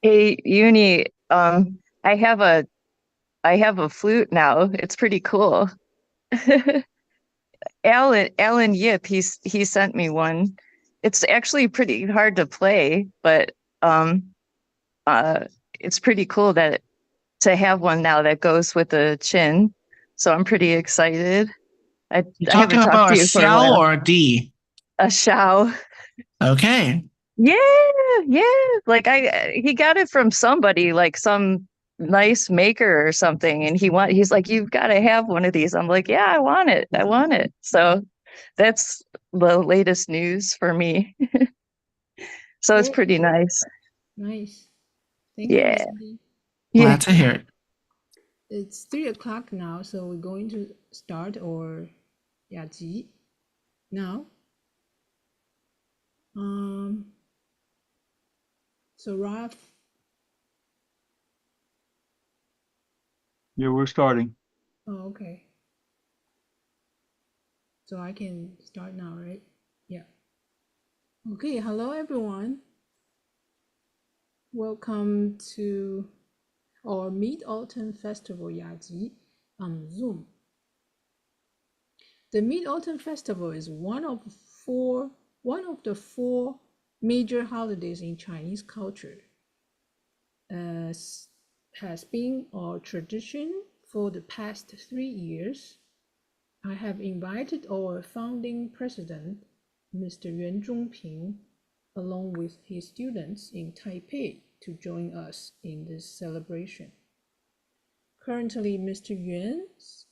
Hey, Uni, I have a I have a flute now. It's pretty cool. Alan Yip, he sent me one. It's actually pretty hard to play, but um uh it's pretty cool that to have one now that goes with the chin. So I'm pretty excited. I You I talking haven't talked about to a you for a Xiao while. or a D? A Shao. Okay. Yeah, yeah. Like he got it from somebody, like some nice maker or something, and he's like, you've got to have one of these. I'm like, yeah, I want it. I want it. So that's the latest news for me. So it's Great. pretty nice. Nice. Thank you, Yeah. Miss D. Yeah. Glad to hear it. It's 3 o'clock now, so we're going to start our yajis now. So Ralph, Yeah, we're starting. oh, okay. So I can start now, right? Yeah. Okay, hello everyone. Welcome to our Mid-Autumn Festival Yaji on Zoom. The Mid-Autumn Festival is one of the four major holidays in Chinese culture. As has been our tradition for the past 3 years, I have invited our founding president, Mr. Yuan Jung Ping, along with his students in Taipei to join us in this celebration. Currently, Mr. Yuan's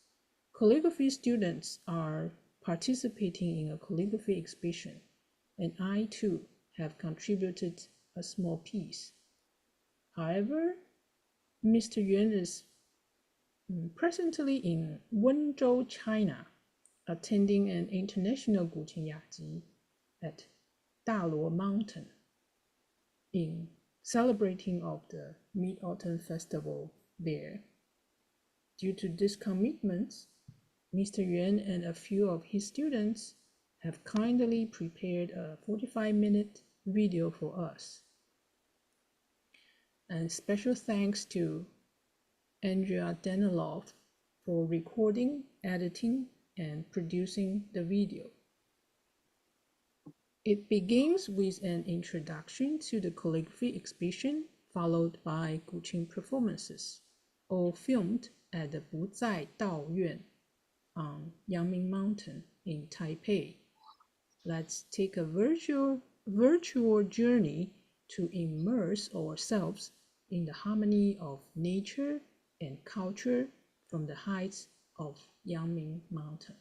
calligraphy students are participating in a calligraphy exhibition, and I too have contributed a small piece. However, Mr. Yuan is presently in Wenzhou, China, attending an international guqin yaji at Daluo Mountain in celebrating of the Mid-Autumn Festival there. Due to this commitment, Mr. Yuan and a few of his students have kindly prepared a 45-minute video for us. And special thanks to Andrea Daniloff for recording, editing, and producing the video. It begins with an introduction to the calligraphy exhibition, followed by guqin performances, all filmed at the Buzai Daoist on Yangming Mountain in Taipei. Let's take a virtual journey to immerse ourselves in the harmony of nature and culture from the heights of Yangming Mountain.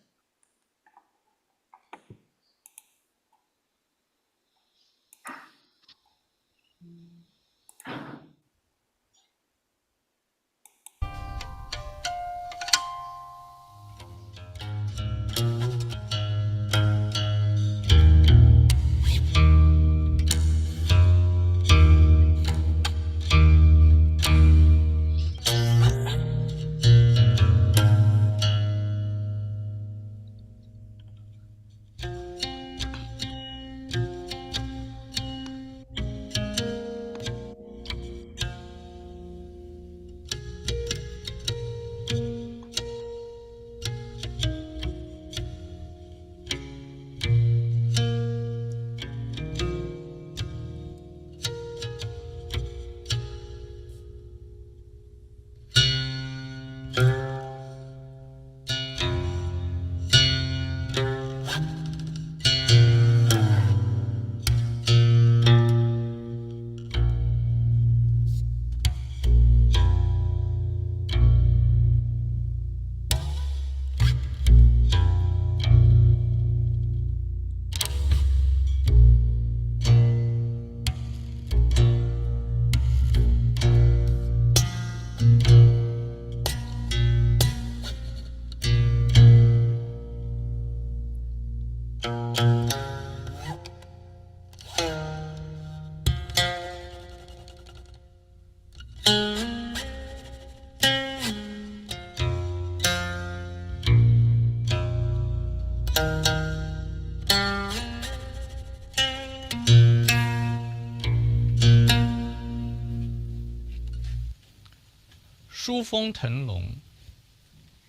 书峰腾龙，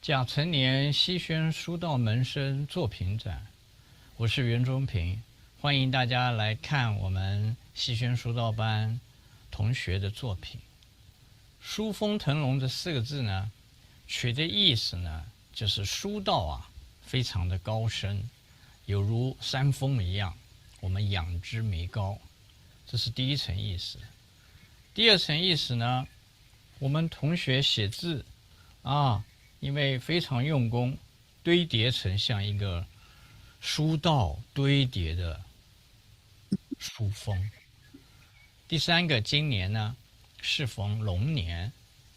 甲辰年西宣书道门生作品展。我是袁中平，欢迎大家来看我们西宣书道班同学的作品。书峰腾龙这4个字呢，取的意思呢，就是书道啊，非常的高深，有如山峰一样，我们仰之弥高，这是第一层意思。第二层意思呢，我们同学写字啊，因为非常用功，堆叠成像一个书道堆叠的书峰。第3个，今年呢适逢龙年，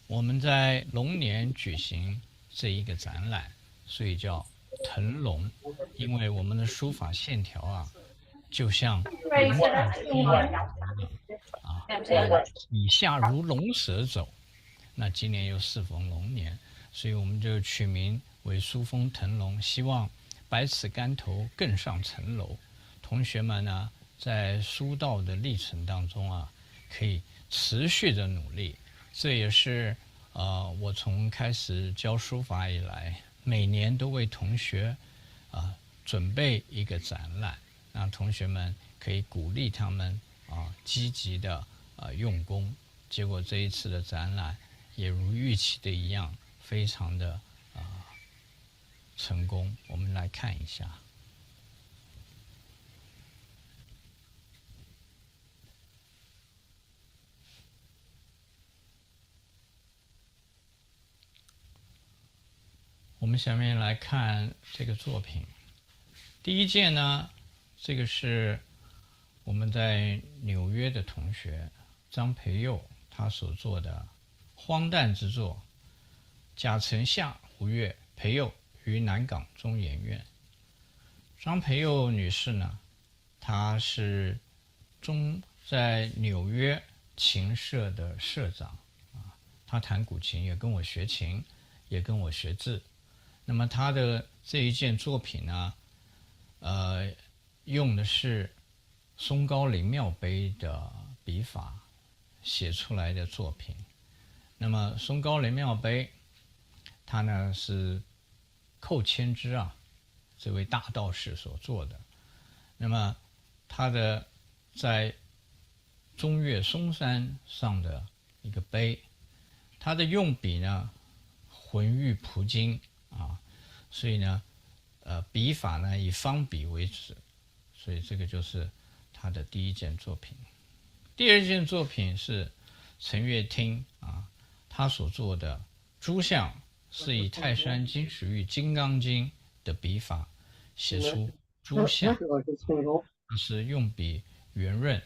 我们在龙年举行这一个展览，所以叫腾龙，因为我们的书法线条啊，就像龙上飞鸟一样啊，以下如龙蛇走。那今年又适逢龙年，所以我们就取名为书峰腾龙，希望百尺竿头更上层楼。同学们呢，在书道的历程当中啊，可以持续的努力。这也是我从开始教书法以来，每年都为同学准备一个展览，让同学们可以鼓励他们积极的用功。结果这一次的展览也如预期的一样，非常的成功。我们来看一下。我们下面来看这个作品。第一件呢，这个是我们在纽约的同学张培佑他所做的荒诞之作。甲辰下5月，培佑于南港中研院。张培佑女士呢，她是在纽约琴社的社长她弹古琴，也跟我学琴，也跟我学字。那么他的这一件作品呢，用的是松高林庙碑的笔法写出来的作品。那么松高林庙碑，它呢是寇谦之这位大道士所做的。那么他的在中岳嵩山上的一个碑，他的用笔呢浑欲蒲金所以呢，笔法呢以方笔为旨，所以这个就是他的第一件作品。第二件作品是陈月汀他所做的诸像，是以泰山金石玉金刚经的笔法写出诸像，它是用笔圆润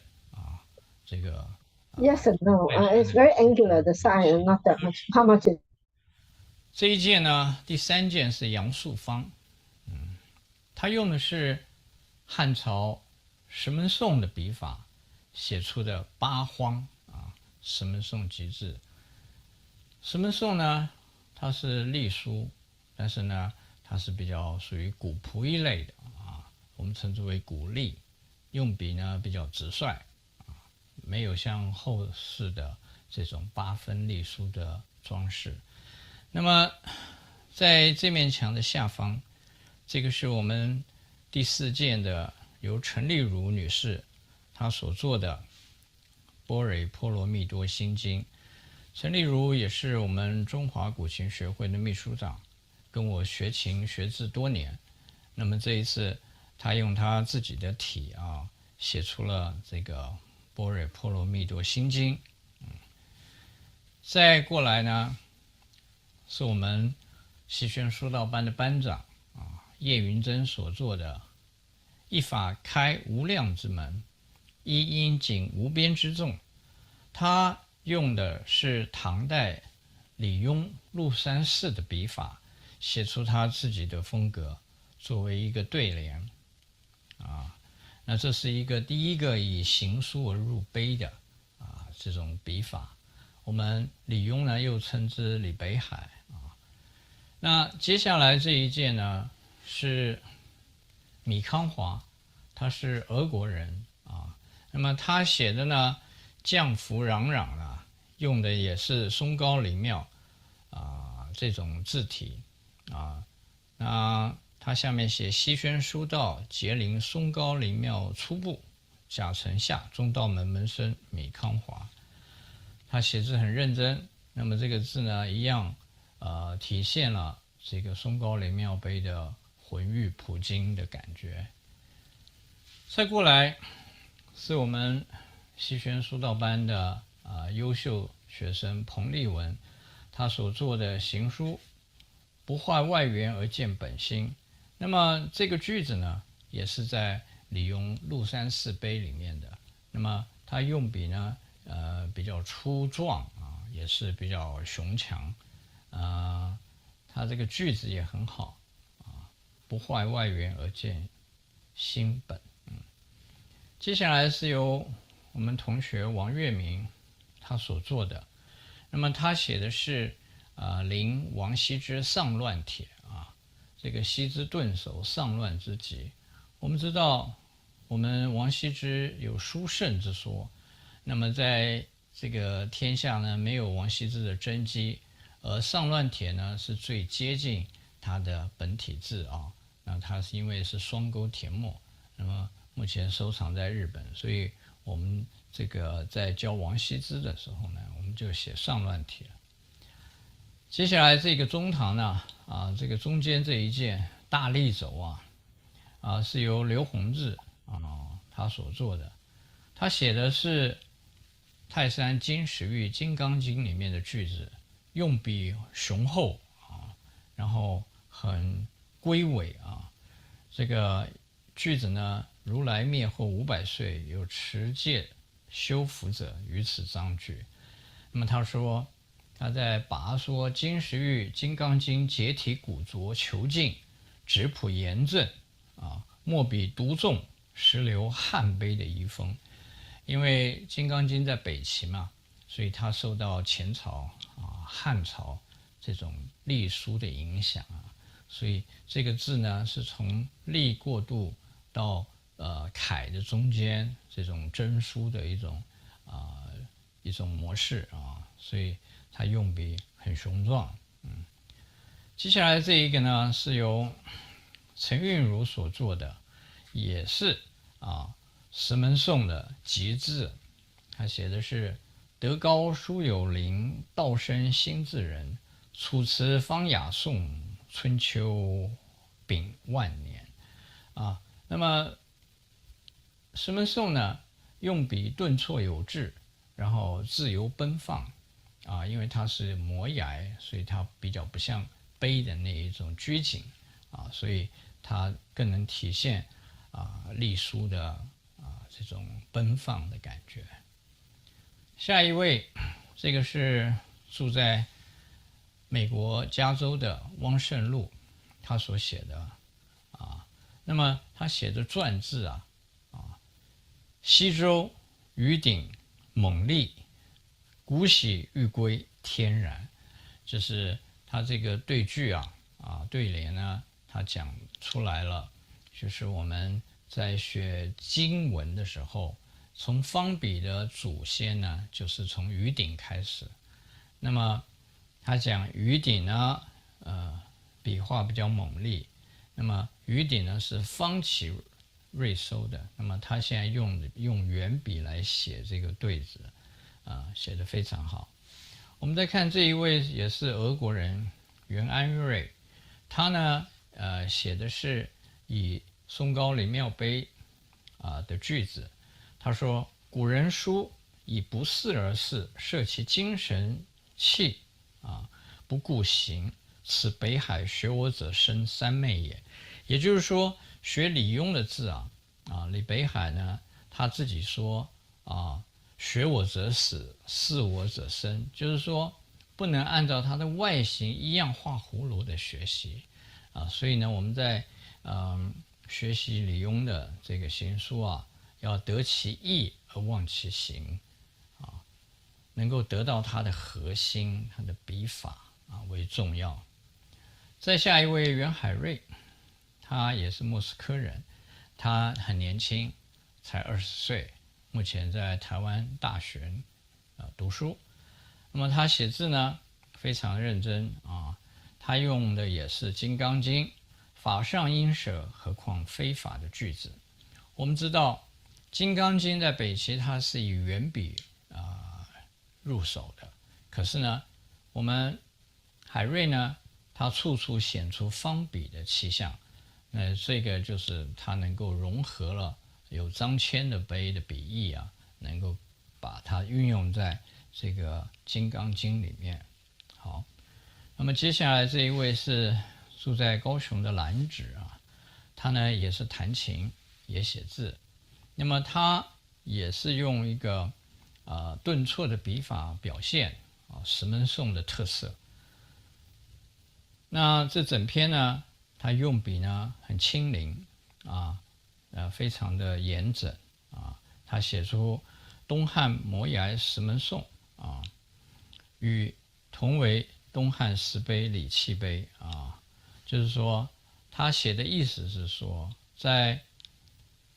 这个。Yes and no. It's very angular, the sign, not that much. How much is 这一件呢，第3件是杨素芳，他用的是汉朝石门颂的笔法写出的八荒石门颂集志。石门颂呢，它是隶书，但是呢，它是比较属于古朴一类的我们称之为古隶，用笔呢比较直率没有像后世的这种8分隶书的装饰。那么在这面墙的下方，这个是我们第4件的由陈丽如女士她所做的般若波罗蜜多心经。陈丽如也是我们中华古琴学会的秘书长，跟我学琴学字多年。那么这一次她用她自己的体写出了这个般若波罗蜜多心经。再过来呢，是我们西宣书道班的班长叶云珍所做的一法开无量之门，一音景无边之众。他用的是唐代李邕陆山寺的笔法，写出他自己的风格，作为一个对联那这是一个第一个以行书而入碑的这种笔法。我们李邕呢又称之李北海那接下来这一件呢是米康华，他是俄国人那么他写的呢降伏攘攘用的也是松高林庙这种字体那它下面写西轩书道结陵松高灵庙初步甲辰下中道门门生米康华，他写字很认真。那么这个字呢，一样体现了这个松高灵庙碑的浑郁普经的感觉。再过来是我们西轩书道班的优秀学生彭丽文，他所做的行书不坏外缘而见本心。那么这个句子呢，也是在李颉鹿山寺碑里面的。那么他用笔呢比较粗壮也是比较雄强他这个句子也很好不坏外缘而见心本。接下来是由我们同学王月明他所做的。那么他写的是临王羲之丧乱帖这个羲之顿首丧乱之极。我们知道我们王羲之有书圣之说，那么在这个天下呢没有王羲之的真迹，而丧乱帖呢是最接近他的本体字那它是因为是双钩帖墨，那么目前收藏在日本，所以我们这个在教王羲之的时候呢，我们就写丧乱帖。接下来这个中堂呢这个中间这一件大立轴是由刘弘志他所做的。他写的是泰山金石玉金刚经里面的句子，用笔雄厚然后很龟尾这个句子呢，如来灭后500岁，有持戒修福者于此章句。那么他说他在拔说金石玉金刚经解体古拙遒劲，质朴严正墨笔独重实留汉碑的遗风。因为金刚经在北齐嘛，所以它受到前朝汉朝这种隶书的影响所以这个字呢是从隶过渡到楷的中间这种真书的一种模式所以它用笔很雄壮。接下来这一个呢是由陈韵如所做的，也是石门颂的集字。他写的是德高书有灵，道生心自仁，楚辞方雅颂，春秋秉万年那么石门颂呢用笔顿挫有致，然后自由奔放因为它是摩崖，所以它比较不像碑的那一种拘谨所以它更能体现隶书的这种奔放的感觉。下一位，这个是住在美国加州的汪胜禄，他所写的那么他写的篆字西周禹鼎猛力，古喜欲归天然，就是他这个对句对联呢，他讲出来了，就是我们在学经文的时候，从方笔的祖先呢，就是从禹鼎开始。那么他讲禹鼎呢，笔画比较猛烈。那么禹鼎呢是方起瑞收的，那么他现在用圆笔来写这个对子，写得非常好。我们再看这一位也是俄国人袁安瑞，他呢写的是以松高陵庙碑的句子。他说古人书以不事而事，摄其精神气不顾形，此北海学我者生三昧也。也就是说学李颉的字李北海呢他自己说学我者死，事我者生，就是说不能按照他的外形一样画葫芦的学习所以呢我们在学习李颉的这个行书要得其意而忘其形能够得到它的核心，它的笔法为重要。再下一位袁海瑞，他也是莫斯科人，他很年轻，才20岁，目前在台湾大学读书。那么他写字呢非常认真他用的也是《金刚经》，法上应舍，何况非法的句子。我们知道，《金刚经》在北齐它是以圆笔入手的，可是呢，我们海瑞呢，它处处显出方笔的气象。那这个就是它能够融合了有张骞的碑的笔意啊，能够把它运用在这个《金刚经》里面。好，那么接下来这一位是住在高雄的兰芷啊，他呢也是弹琴也写字，那么他也是用一个顿挫的笔法表现石门颂的特色。那这整篇呢，他用笔呢很轻灵非常的严整他写出东汉摩崖石门颂与同为东汉石碑礼器碑就是说他写的意思是说，在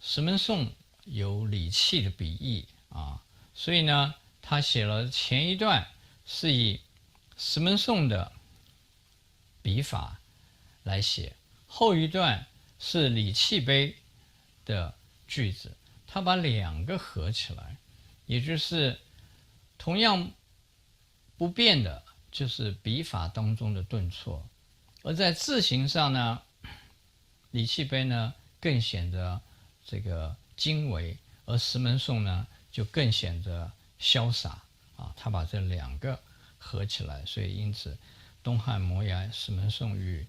石门颂有礼器的笔意所以呢，他写了前一段是以石门颂的笔法来写，后一段是礼器碑的句子，他把两个合起来，也就是同样不变的就是笔法当中的顿挫，而在字形上呢，礼器碑呢更显得这个精微，而石门颂呢就更显得潇洒他把这两个合起来，所以因此东汉摩崖石门颂与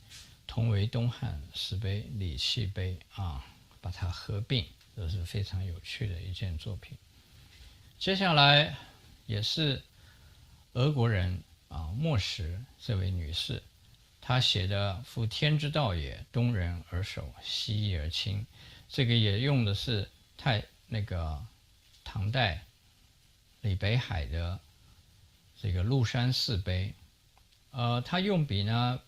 同为东汉石碑礼器碑把它合并，这是非常有趣的一件作品。接下来也是俄国人莫什这位女士，她写的夫天之道也，东人而守，西夷而亲，这个也用的是唐代李北海的这个鹿山寺碑，他用笔呢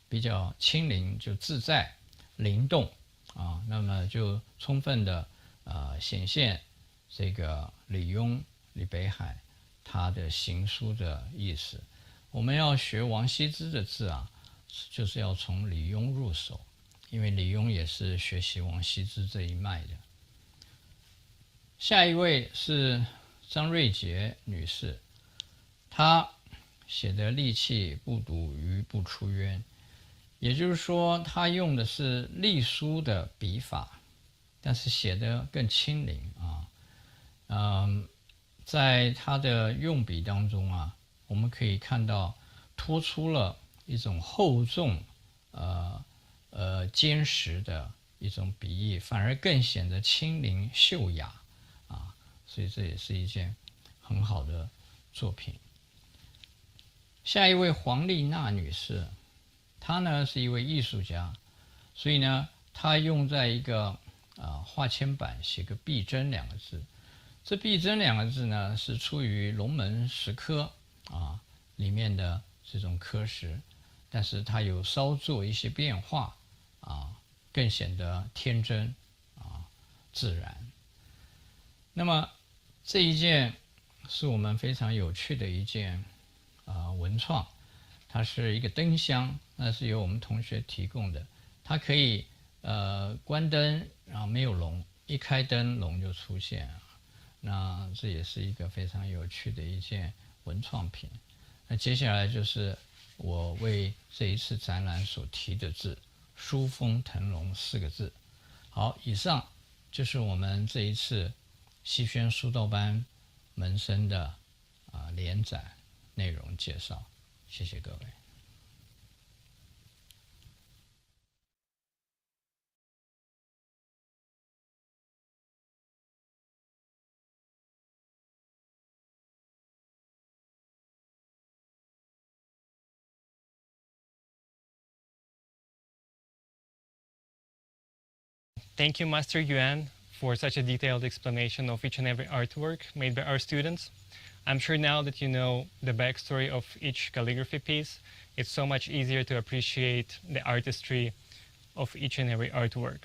比较轻灵，就自在灵动那么就充分的显现这个李北海他的行书的意思。我们要学王羲之的字就是要从李邕入手，因为李邕也是学习王羲之这一脉的。下一位是张瑞杰女士，她写的隶气不睹鱼不出渊，也就是说她用的是隶书的笔法，但是写得更轻灵在她的用笔当中我们可以看到突出了一种厚重坚实的一种笔意，反而更显得轻灵秀雅所以这也是一件很好的作品。下一位黄丽娜女士，她呢是一位艺术家，所以呢她用在一个画铅板写个壁真两个字，这壁真两个字呢是出于龙门石刻里面的这种刻石，但是它有稍做一些变化更显得天真自然。那么这一件是我们非常有趣的一件文创，它是一个灯箱，那是由我们同学提供的，它可以关灯然后没有龙，一开灯龙就出现那这也是一个非常有趣的一件文创品。那接下来就是我为这一次展览所提的字，书峰腾龙4个字。好，以上就是我们这一次西轩书道班门生的联展内容介绍，谢谢各位。Thank you, Master Yuan, for such a detailed explanation of each and every artwork made by our students. I'm sure now that you know the backstory of each calligraphy piece, it's so much easier to appreciate the artistry of each and every artwork.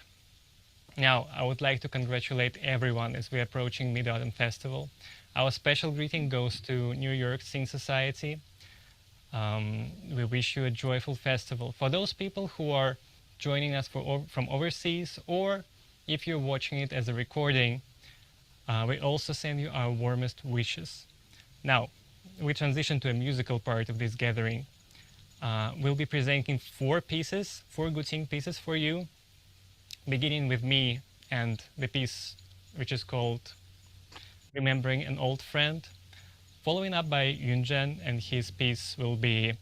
Now, I would like to congratulate everyone as we're approaching Mid-Autumn Festival. Our special greeting goes to New York Qin Society, We wish you a joyful festival. For those people who are joining us from overseas, or if you're watching it as a recording, we also send you our warmest wishes. Now, we transition to a musical part of this gathering. We'll be presenting 4 guqin pieces for you, beginning with me and the piece which is called Remembering an Old Friend. Following up by Yuan Jung, and his piece will be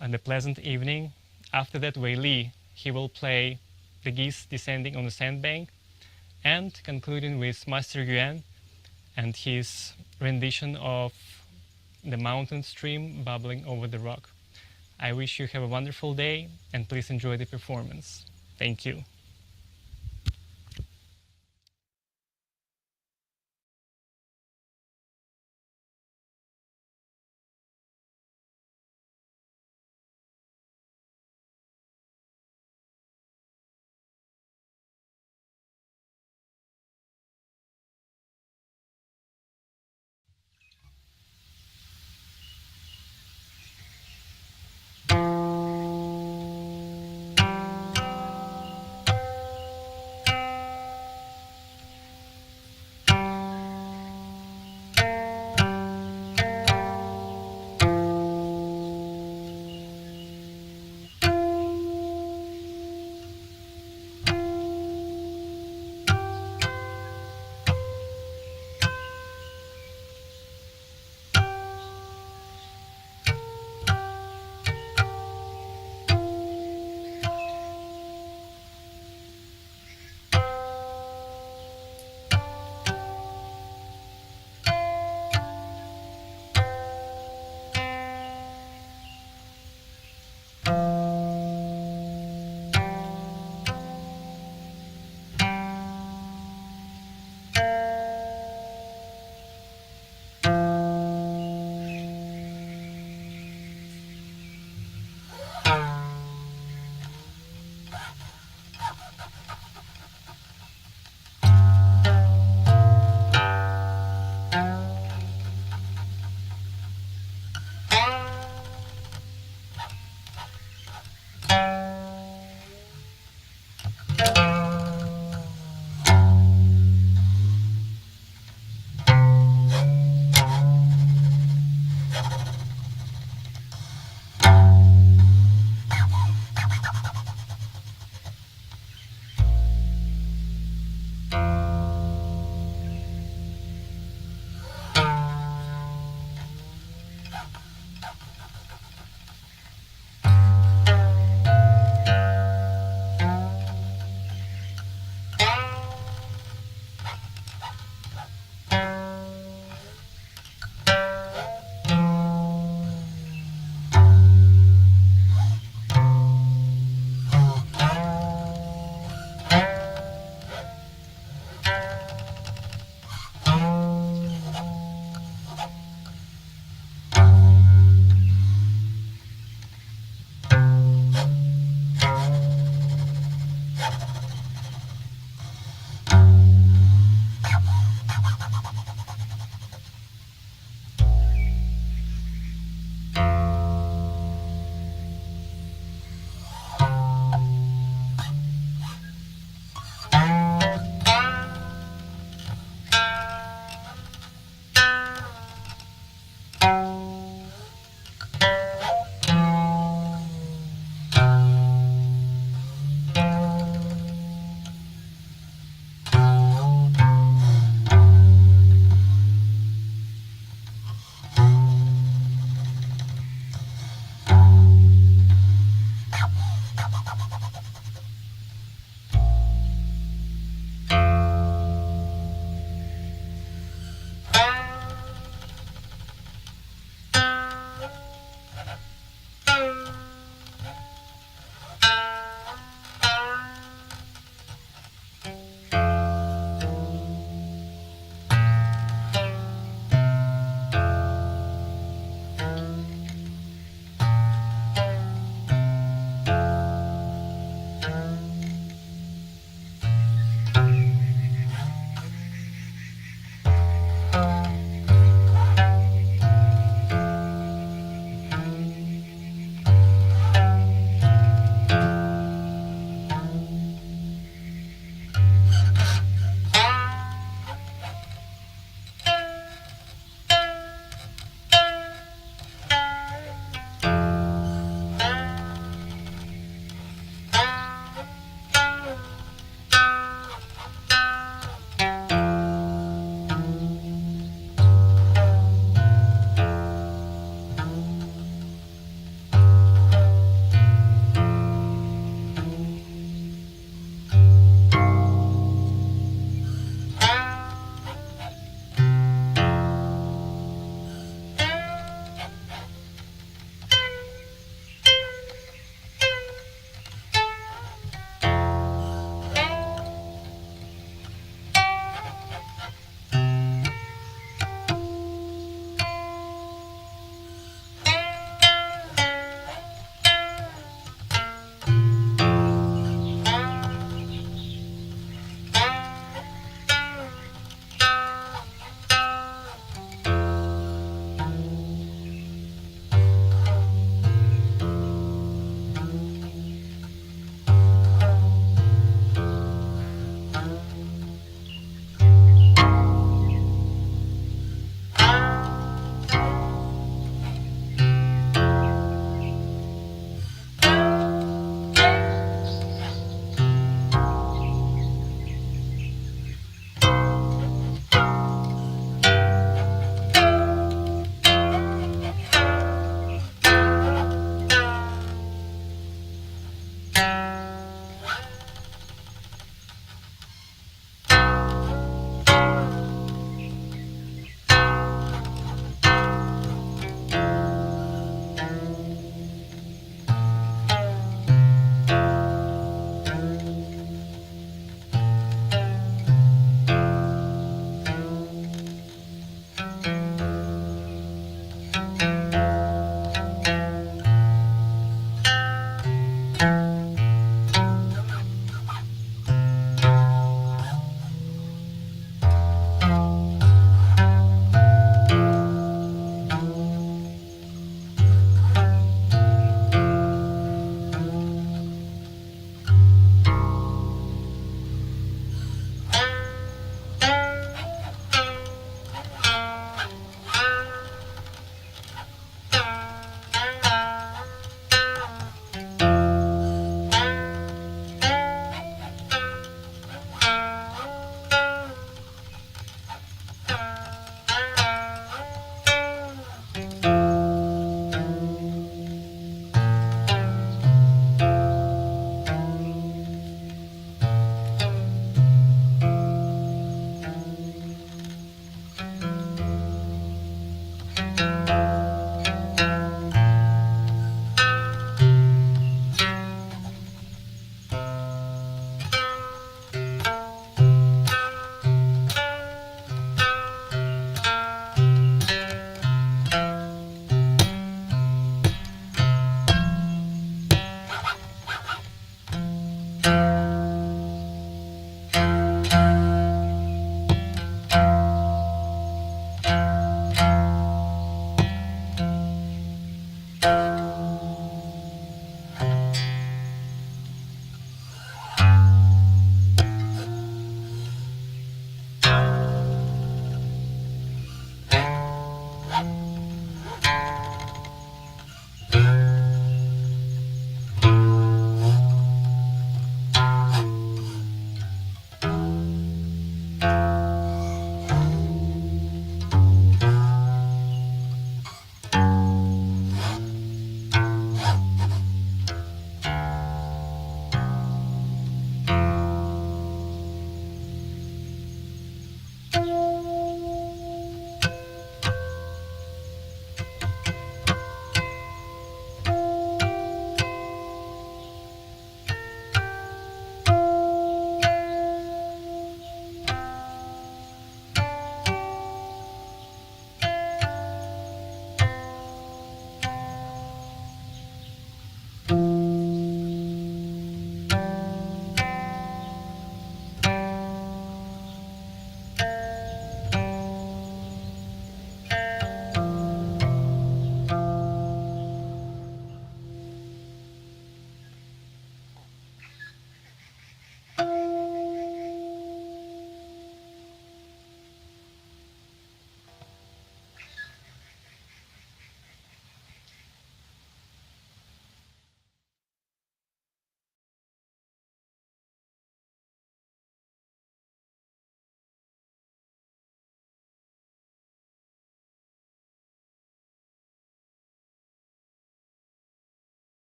On the Pleasant Evening. After that, Wei Li, he will play The Geese Descending on the Sandbank. And concluding with Master Yuan and his rendition of The Mountain Stream Bubbling Over the Rock. I wish you have a wonderful day, and please enjoy the performance. Thank you.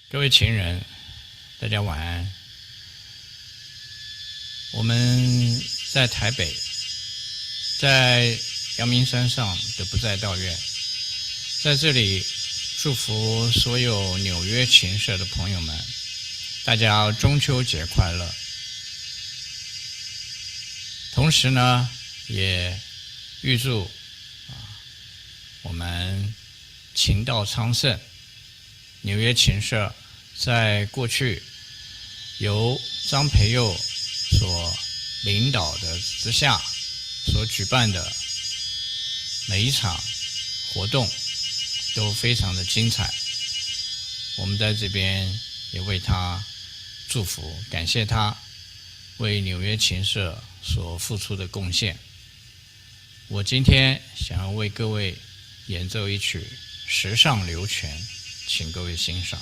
各位情人，大家晚安。我们在台北，在阳明山上的不在道院，在这里祝福所有纽约琴社的朋友们，大家中秋节快乐。同时呢，也预祝我们琴道昌盛。纽约琴社在过去由张培佑所领导的之下所举办的每一场活动都非常的精彩，我们在这边也为他祝福，感谢他为纽约琴社所付出的贡献。我今天想要为各位演奏一曲《时尚流泉》，请各位欣赏。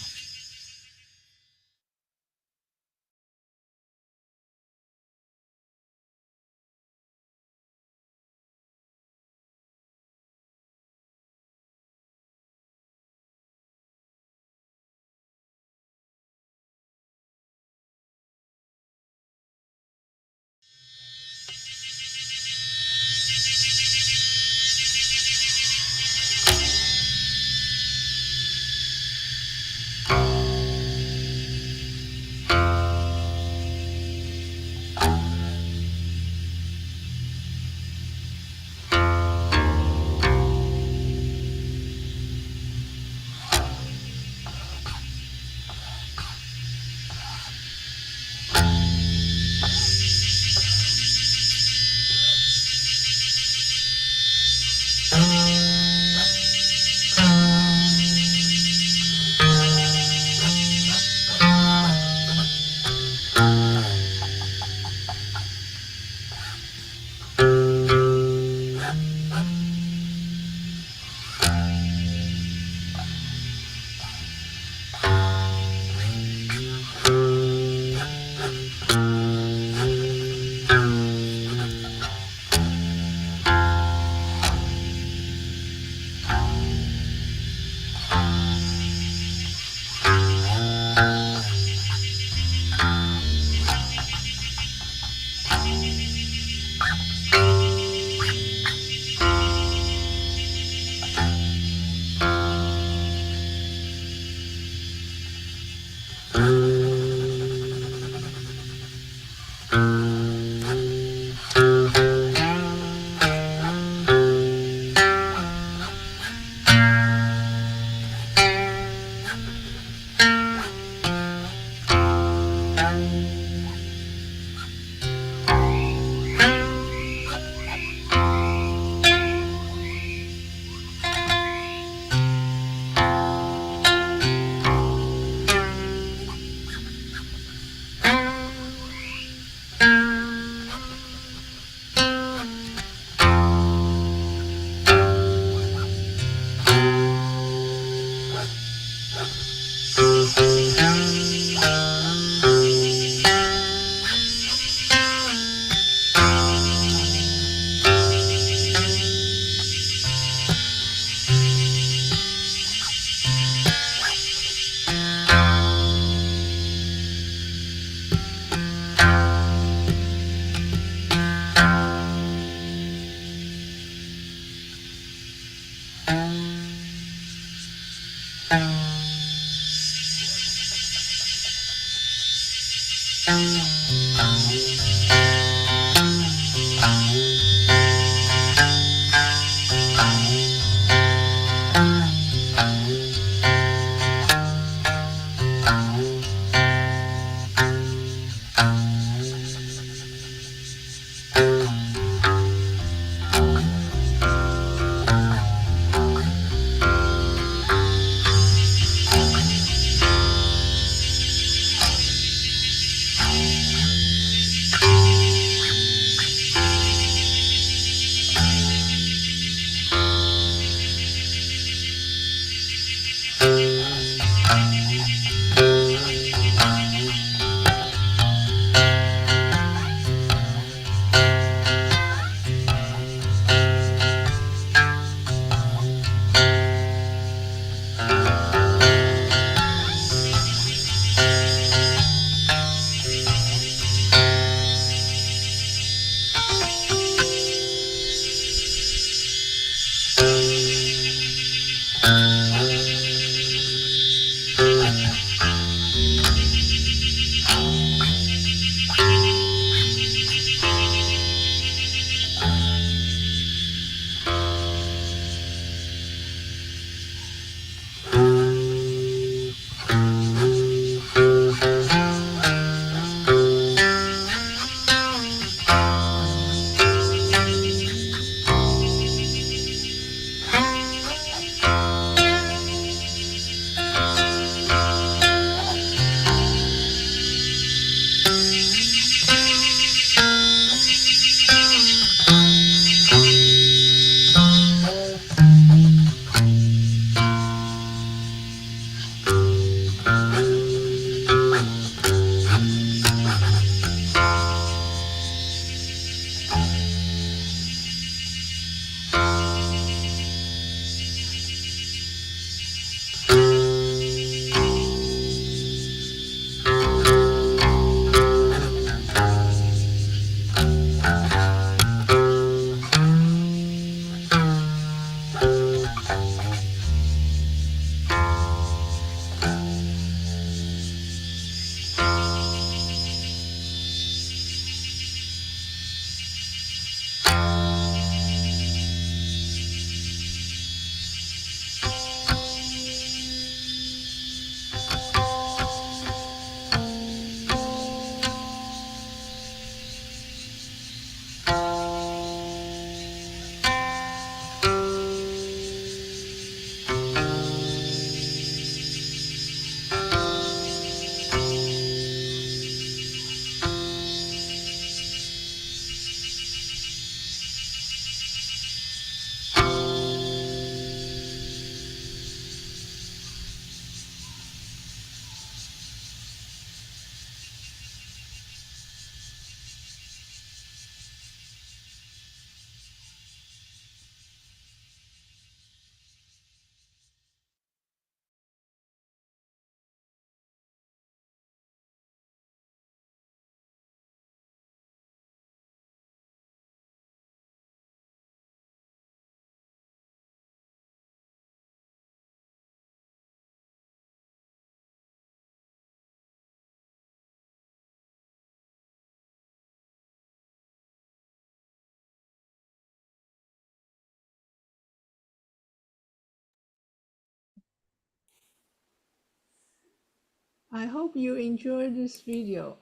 I hope you enjoyed this video.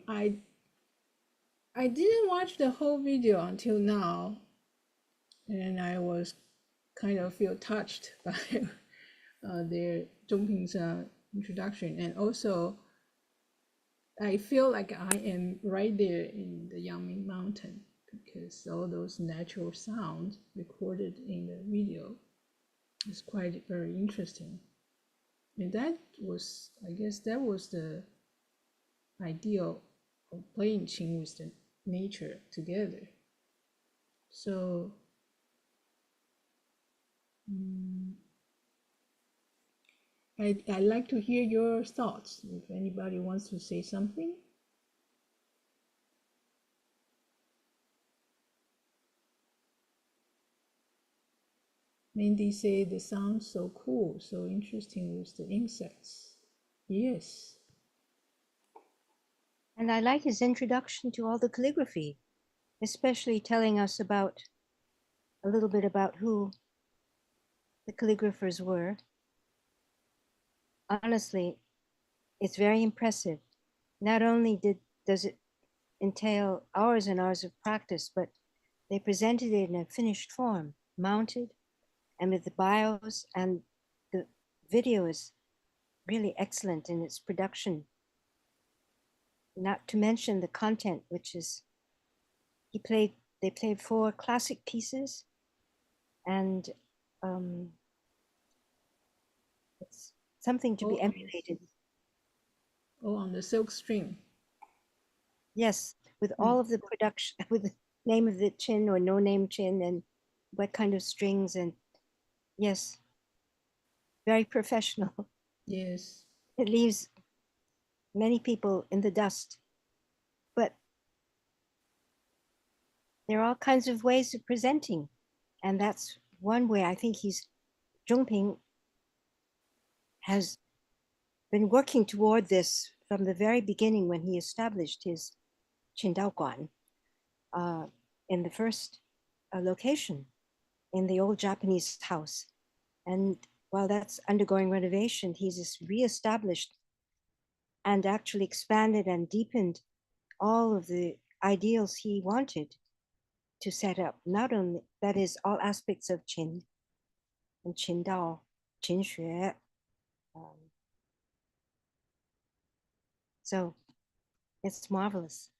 I didn't watch the whole video until now, and I was kind of feel touched by their Jung Ping's introduction, and also I feel like I am right there in the Yangming Mountain because all those natural sounds recorded in the video is quite very interesting. And that was, I guess, that was the idea of playing Qin with the nature together. So I'd like to hear your thoughts. If anybody wants to say something. Mandy said the sounds so cool, so interesting with the insects. Yes. And I like his introduction to all the calligraphy, especially telling us about a little bit about who the calligraphers were. Honestly, it's very impressive. Not only does it entail hours and hours of practice, but they presented it in a finished form, mounted, and with the bios, and the video is really excellent in its production. Not to mention the content, which is, they played 4 classic pieces, and it's something to be emulated. Oh, on the silk string. Yes, with all of the production, with the name of the Qin or no name Qin, and what kind of strings, and yes, very professional. Yes. It leaves many people in the dust, but there are all kinds of ways of presenting, and that's one way I think Jung Ping has been working toward this from the very beginning when he established his Qin Dao Guan in the first location in the old Japanese house. And while that's undergoing renovation, he's just reestablished and actually expanded and deepened all of the ideals he wanted to set up. Not only, that is, all aspects of Qin and Qin Dao, Qin Xue. So it's marvelous.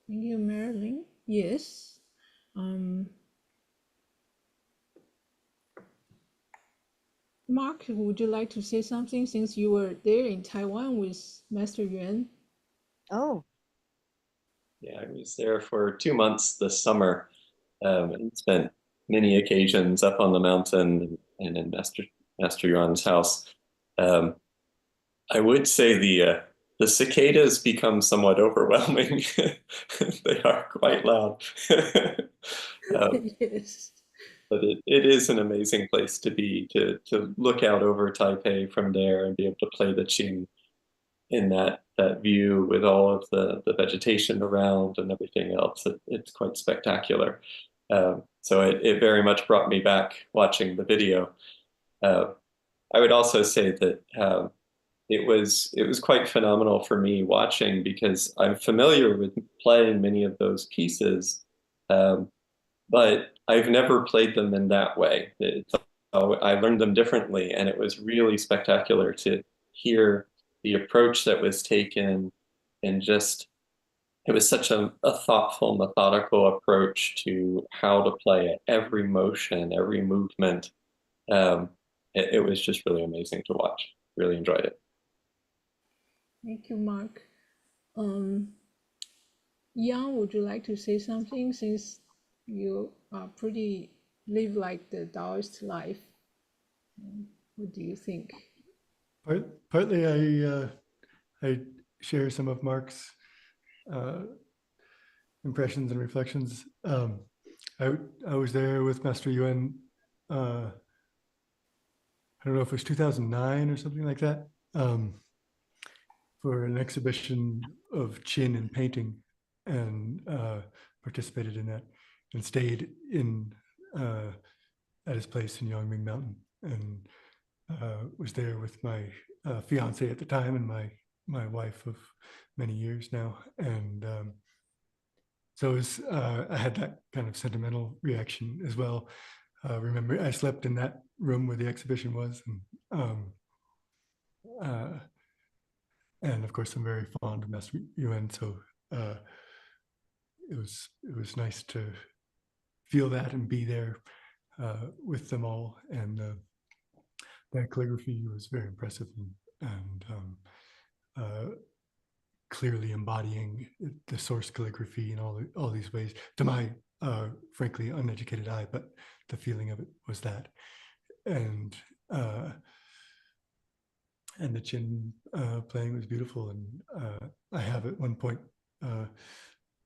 Thank you, Marilyn. Yes. Mark, would you like to say something since you were there in Taiwan with Master Yuan? Oh. Yeah, I was there for 2 months this summer and spent many occasions up on the mountain and in Master Yuan's house. I would say the cicadas become somewhat overwhelming. They are quite loud. Yes. But it is an amazing place to be, to look out over Taipei from there and be able to play the Qin in that view with all of the vegetation around and everything else. It's quite spectacular. So it very much brought me back watching the video. I would also say that it was quite phenomenal for me watching because I'm familiar with playing many of those pieces, but I've never played them in that way. I learned them differently, and it was really spectacular to hear the approach that was taken, and just it was such a thoughtful, methodical approach to how to play it. Every motion, every movement. It was just really amazing to watch. Really enjoyed it. Thank you, Mark. Yang, would you like to say something since you are live like the Daoist life? What do you think? Partly, I share some of Mark's impressions and reflections. I was there with Master Yuan. I don't know if it was 2009 or something like that, for an exhibition of Qin and painting, and participated in that and stayed at his place in Yangming Mountain. And was there with my fiance at the time and my wife of many years now. And so it was, I had that kind of sentimental reaction as well. Remember, I slept in that room where the exhibition was. And of course, I'm very fond of Master Yuan. So it was nice to feel that and be there with them all. And that calligraphy was very impressive and clearly embodying the source calligraphy in all these ways. To my frankly uneducated eye, but the feeling of it was that. And the Qin playing was beautiful. And I have at one point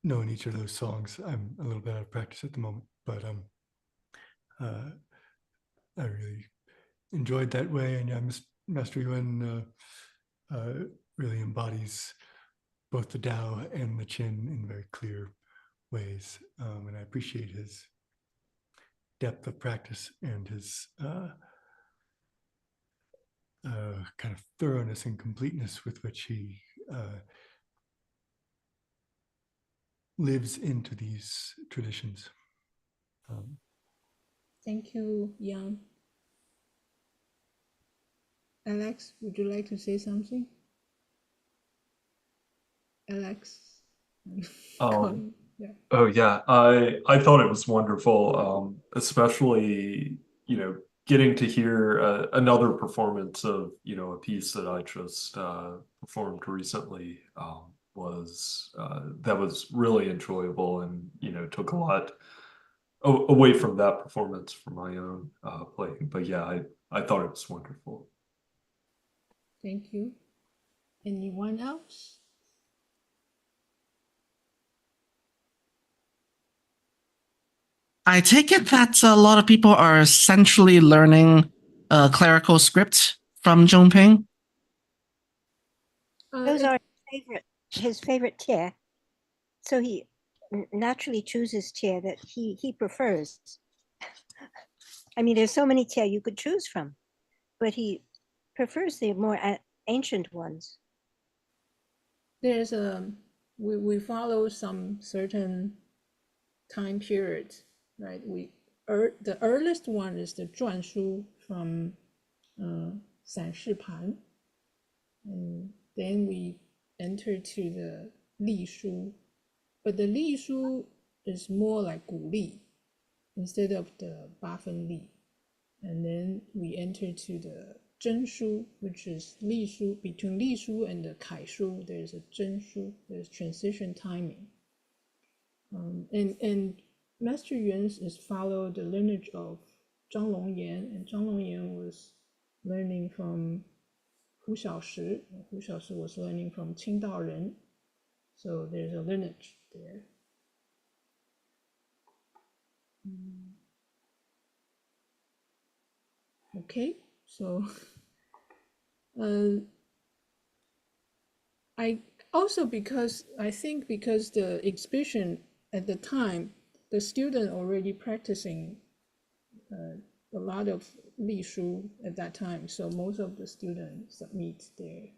known each of those songs. I'm a little bit out of practice at the moment, but I really enjoyed that way. And yeah, Master Yuan really embodies both the Dao and the Qin in very clear ways. And I appreciate his depth of practice and his kind of thoroughness and completeness with which he lives into these traditions. Thank you, Yang. Alex, would you like to say something? Alex? Yeah. Oh yeah, I thought it was wonderful, especially, getting to hear another performance of, a piece that I just performed recently was that was really enjoyable and, took a lot away from that performance from my own playing. But yeah, I thought it was wonderful. Thank you. Anyone else? I take it that a lot of people are essentially learning clerical script from Jung Ping. Those are his favorite tier. So he naturally chooses tier that he prefers. I mean, there's so many tier you could choose from, but he prefers the more ancient ones. There's we follow some certain time period, right? The earliest one is the 篆书 from 散氏盘, and then we enter to the 隶书, but the 隶书 is more like 古隶 instead of the 八分隶, and then we enter to the 真书, which is 隶书. Between 隶书 and the 楷书, there's a 真书, there's transition timing. And Master Yuan is followed the lineage of Zhang Longyan, and Zhang Longyan was learning from Hu Xiaoshi. Hu Xiaoshi was learning from Qin Dao Ren. So there's a lineage there. Okay, so I also because the exhibition at the time, the student already practicing a lot of 隶书 at that time, so most of the students submit their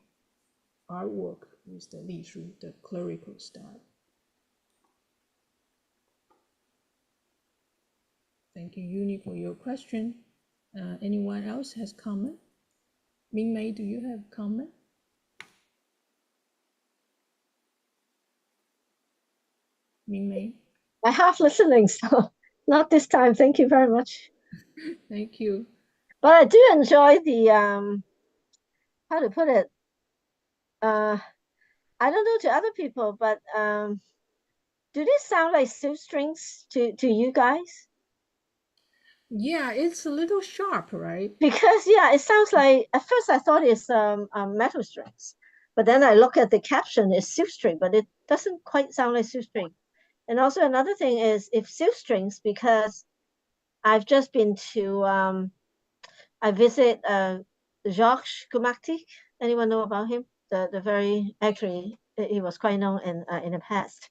artwork with the 隶书, the clerical style. Thank you, Uni, for your question. Anyone else has comment? Ming Mei, do you have comment? Ming Mei? I half listening, so not this time. Thank you very much. Thank you. But I do enjoy the how to put it. I don't know to other people, but do this sound like silk strings to you guys? Yeah, it's a little sharp, right? Because yeah, it sounds like, at first I thought it's metal strings, but then I look at the caption, it's silk string, but it doesn't quite sound like silk string. And also another thing is, if silk strings, because I've just been to I visit Jacques Goumartic. Anyone know about him? The very, actually he was quite known in the past,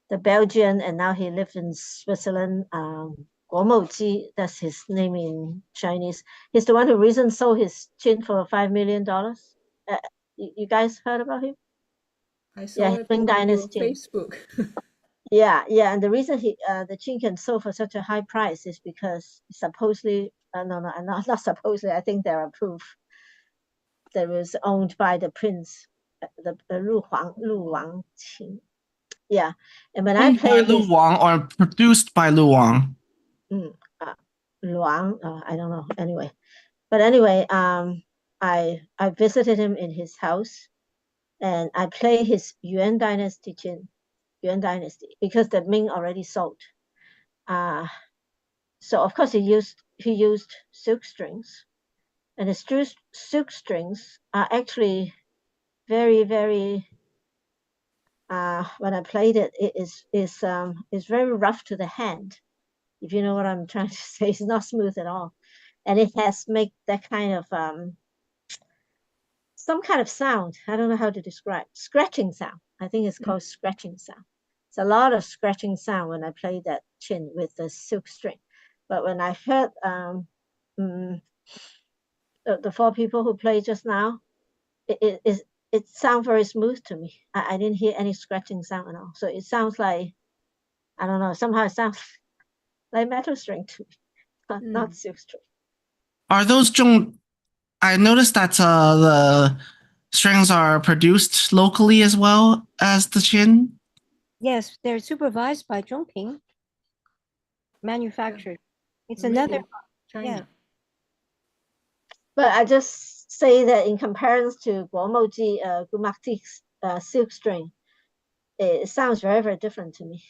the Belgian, and now he lives in Switzerland, Mo Kaiji, that's his name in Chinese. He's the one who recently sold his Qin for $5 million. You guys heard about him? I saw it Ming on your Dynasty. Facebook. Yeah, and the reason the Qin can sell for such a high price is because supposedly, not supposedly, I think there are proof that was owned by the prince, the Lu Wang Qin. Yeah, and when I Owned by played Lu his Wang or produced by Lu Wang? Luang, I don't know. Anyway, I visited him in his house, and I play his Yuan Dynasty Qin, Yuan Dynasty, because the Ming already sold. So of course he used silk strings, and the silk strings are actually very, very. When I played it, it is very rough to the hand. If you know what I'm trying to say, it's not smooth at all, and it has make that kind of some kind of sound. I don't know how to describe. Scratching sound. I think it's called scratching sound. It's a lot of scratching sound when I play that Qin with the silk string. But when I heard the four people who played just now, it sounds very smooth to me. I didn't hear any scratching sound at all. So it sounds like, I don't know, somehow it sounds like metal string to me, not silk string. Are those I noticed that the strings are produced locally as well as the Qin? Yes, they're supervised by Jung Ping, manufactured. It's another, China. But I just say that in comparison to Guomoji Gumakti's silk string, it sounds very, very different to me.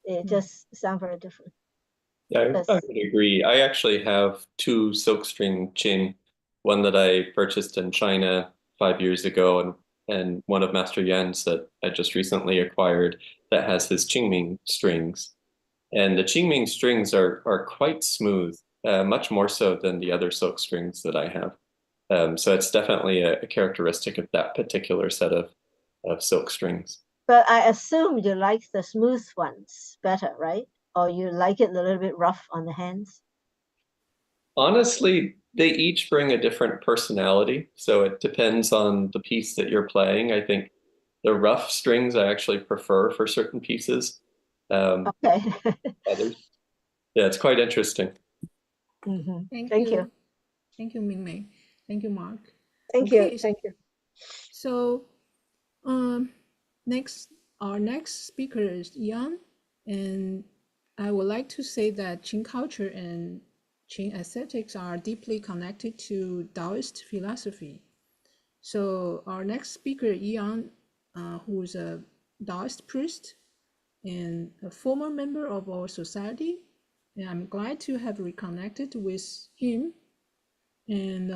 It just sounds very different. Yeah, I would agree. I actually have two silkstring Qin, one that I purchased in China 5 years ago, and one of Master Yuan's that I just recently acquired that has his Qingming strings. And the Qingming strings are quite smooth, much more so than the other silk strings that I have. So it's definitely a characteristic of that particular set of silk strings. But I assume you like the smooth ones better, right? Or you like it a little bit rough on the hands? Honestly, they each bring a different personality. So it depends on the piece that you're playing. I think the rough strings I actually prefer for certain pieces. Okay. Others. Yeah, it's quite interesting. Mm-hmm. Thank you. Thank you, Ming Ming. Thank you, Mark. Thank you. Thank you. So, our next speaker is Ian, and I would like to say that Qin culture and Qin aesthetics are deeply connected to Daoist philosophy. So our next speaker, Ian, who is a Daoist priest and a former member of our society, and I'm glad to have reconnected with him. And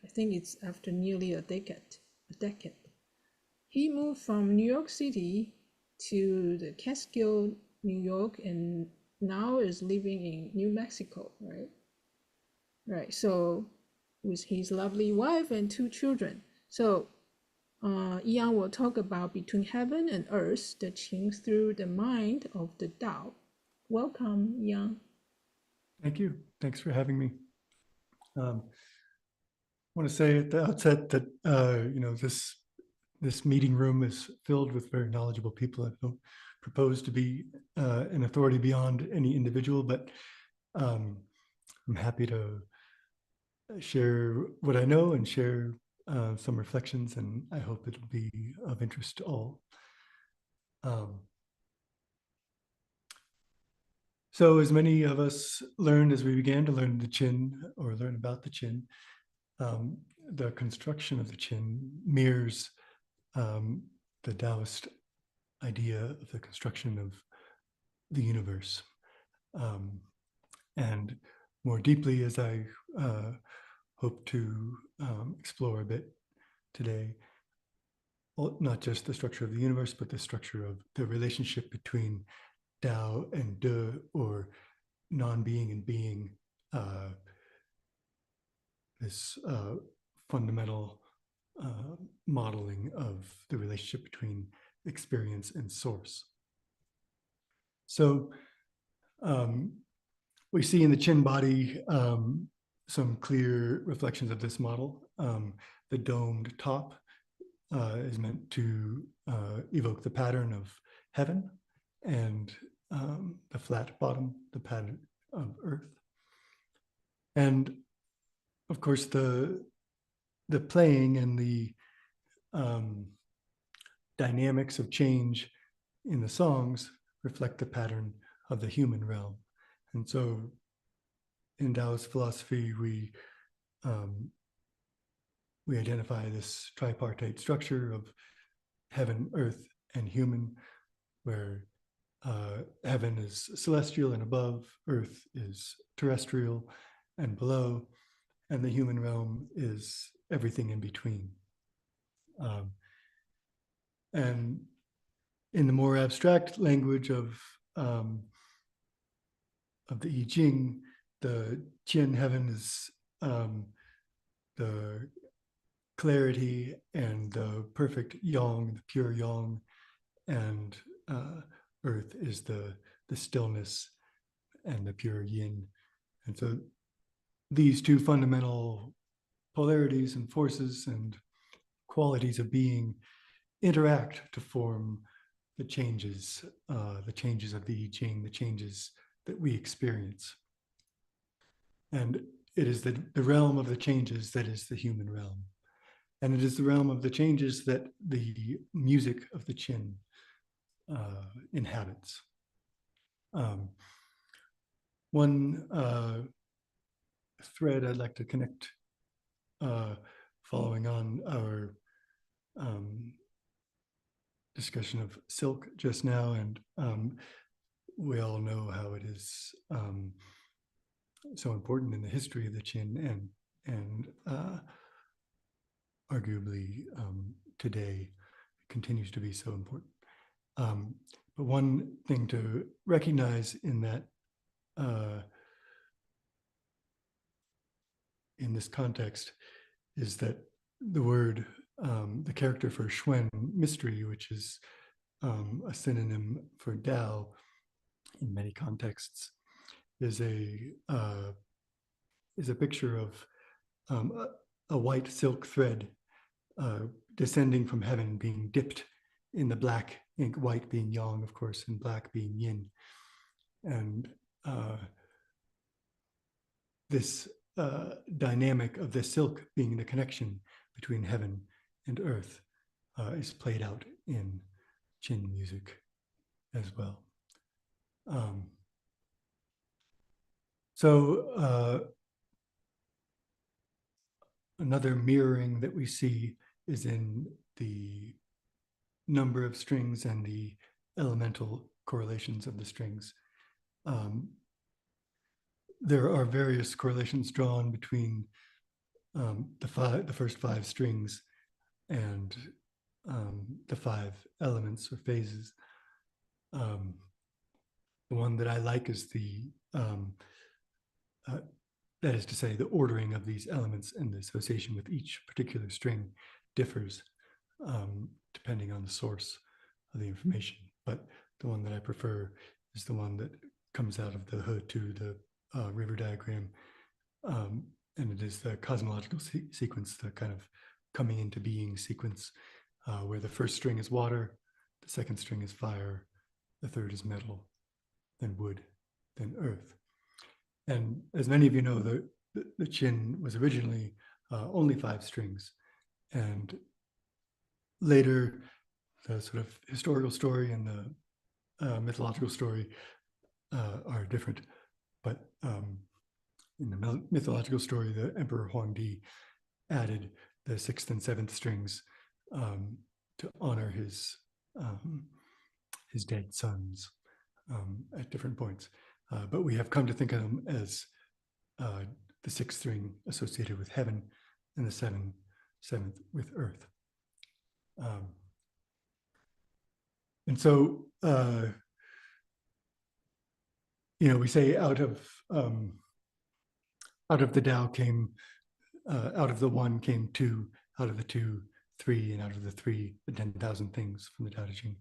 I think it's after nearly a decade. He moved from New York City to the Catskill, New York, and now is living in New Mexico, right? Right. So with his lovely wife and two children. So Ian will talk about Between Heaven and Earth, the Qin through the mind of the Tao. Welcome, Ian. Thank you. Thanks for having me. I want to say at the outset that this meeting room is filled with very knowledgeable people. I don't propose to be an authority beyond any individual, but I'm happy to share what I know and share some reflections, and I hope it'll be of interest to all. So as many of us learned as we began to learn the Qin or learn about the Qin, the construction of the Qin mirrors the Daoist idea of the construction of the universe. And more deeply, as I hope to explore a bit today, not just the structure of the universe, but the structure of the relationship between Dao and De, or non-being and being, this fundamental modeling of the relationship between experience and source. So We see in the Qin body some clear reflections of this model. The domed top is meant to evoke the pattern of heaven, and the flat bottom, the pattern of earth. And of course, the playing and the dynamics of change in the songs reflect the pattern of the human realm. And so in Daoist philosophy, we identify this tripartite structure of heaven, earth, and human, where heaven is celestial and above, earth is terrestrial and below, and the human realm is everything in between. And in the more abstract language of the I Ching, the Qin heaven is the clarity and the perfect yang, the pure yang, and earth is the stillness and the pure yin. And so these two fundamental polarities and forces and qualities of being interact to form the changes of the I Ching, the changes that we experience. And it is the realm of the changes that is the human realm. And it is the realm of the changes that the music of the Qin inhabits. One thread I'd like to connect following on our discussion of silk just now, and we all know how it is so important in the history of the Qin, and arguably today continues to be so important. But one thing to recognize in that, in this context, is that the word, the character for Xuan, mystery, which is a synonym for Dao in many contexts, is a picture of a white silk thread descending from heaven, being dipped in the black ink, white being yang, of course, and black being yin. And this dynamic of the silk being the connection between heaven and earth is played out in Qin music as well. So another mirroring that we see is in the number of strings and the elemental correlations of the strings. There are various correlations drawn between the first 5 strings and the 5 elements or phases. The one that I like is that is to say, the ordering of these elements and the association with each particular string differs depending on the source of the information. But the one that I prefer is the one that comes out of the He-Tu, the river diagram. And it is the cosmological sequence, the kind of coming into being sequence, where the first string is water, the second string is fire, the third is metal, then wood, then earth. And as many of you know, the Qin was originally only 5 strings. And later, the sort of historical story and the mythological story are different. But in the mythological story, the Emperor Huangdi added the 6th and 7th strings to honor his dead sons at different points. But we have come to think of them as the 6th string associated with heaven and the 7th with earth. And so, we say out of the Tao came, out of the 1 came 2, out of the 2, 3, and out of the 3, the 10,000 things from the Tao Te Ching,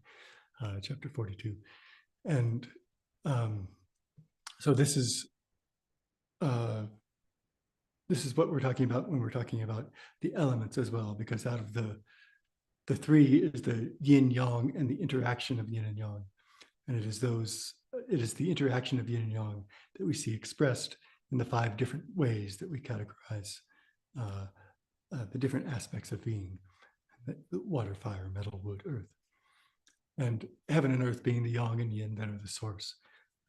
chapter 42. And So this is what we're talking about when we're talking about the elements as well, because out of the three is the yin yang and the interaction of yin and yang. And it is the interaction of yin and yang that we see expressed in the 5 different ways that we categorize the different aspects of being: water, fire, metal, wood, earth. And heaven and earth being the yang and yin that are the source.